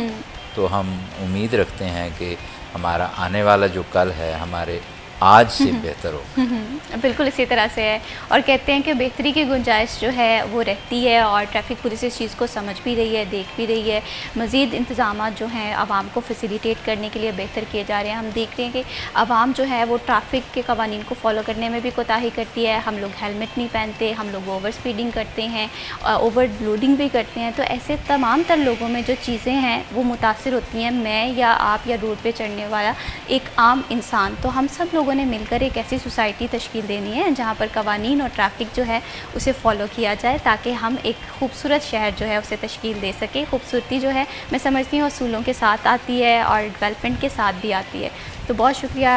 तो हम उम्मीद रखते हैं कि हमारा आने वाला जो कल है हमारे आज से बेहतर हो। बिल्कुल इसी तरह से है और कहते हैं कि बेहतरी की गुंजाइश जो है वो रहती है और ट्रैफिक पुलिस इस चीज़ को समझ भी रही है, देख भी रही है। मज़ीद इंतज़ाम जो हैं आवाम को फैसिलिटेट करने के लिए बेहतर किए जा रहे हैं। हम देख रहे हैं कि आवाम जो है वो ट्रैफिक के कवानीन को फॉलो करने में भी कोताही करती है। हम लोग हेलमेट नहीं पहनते, हम लोग ओवर स्पीडिंग करते हैं, ओवरलोडिंग भी करते हैं। तो ऐसे तमाम तर लोगों में जो चीज़ें हैं वो मुतासिर होती हैं, मैं या आप या रोड पर चढ़ने वाला एक आम इंसान। तो हम सब लोगों ने मिलकर एक ऐसी सोसाइटी तश्कील देनी है जहाँ पर कवानीन और ट्रैफिक जो है उसे फॉलो किया जाए ताकि हम एक खूबसूरत शहर जो है उसे तश्कील दे सके। खूबसूरती जो है मैं समझती हूँ असूलों के साथ आती है और डेवलपमेंट के साथ भी आती है। तो बहुत शुक्रिया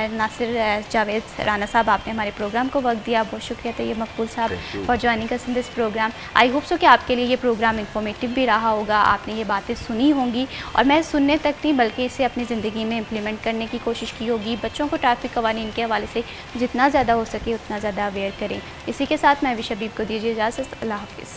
नासिर जावेद राना साहब, आपने हमारे प्रोग्राम को वक्त दिया। बहुत शुक्रिया तैयब मकबूल साहब for joining us in this program. I hope so कि आपके लिए ये प्रोग्राम इंफॉर्मेटिव भी रहा होगा, आपने ये बातें सुनी होंगी और मैं सुनने तक नहीं बल्कि इसे अपनी ज़िंदगी में इम्प्लीमेंट करने की कोशिश की होगी। बच्चों को ट्रैफिक कवानीन के हवाले से जितना ज़्यादा हो सके उतना ज़्यादा अवेयर करें। इसी के साथ मैं विश हबीब को दीजिए इजाज़त। अल्लाह हाफ़िज़।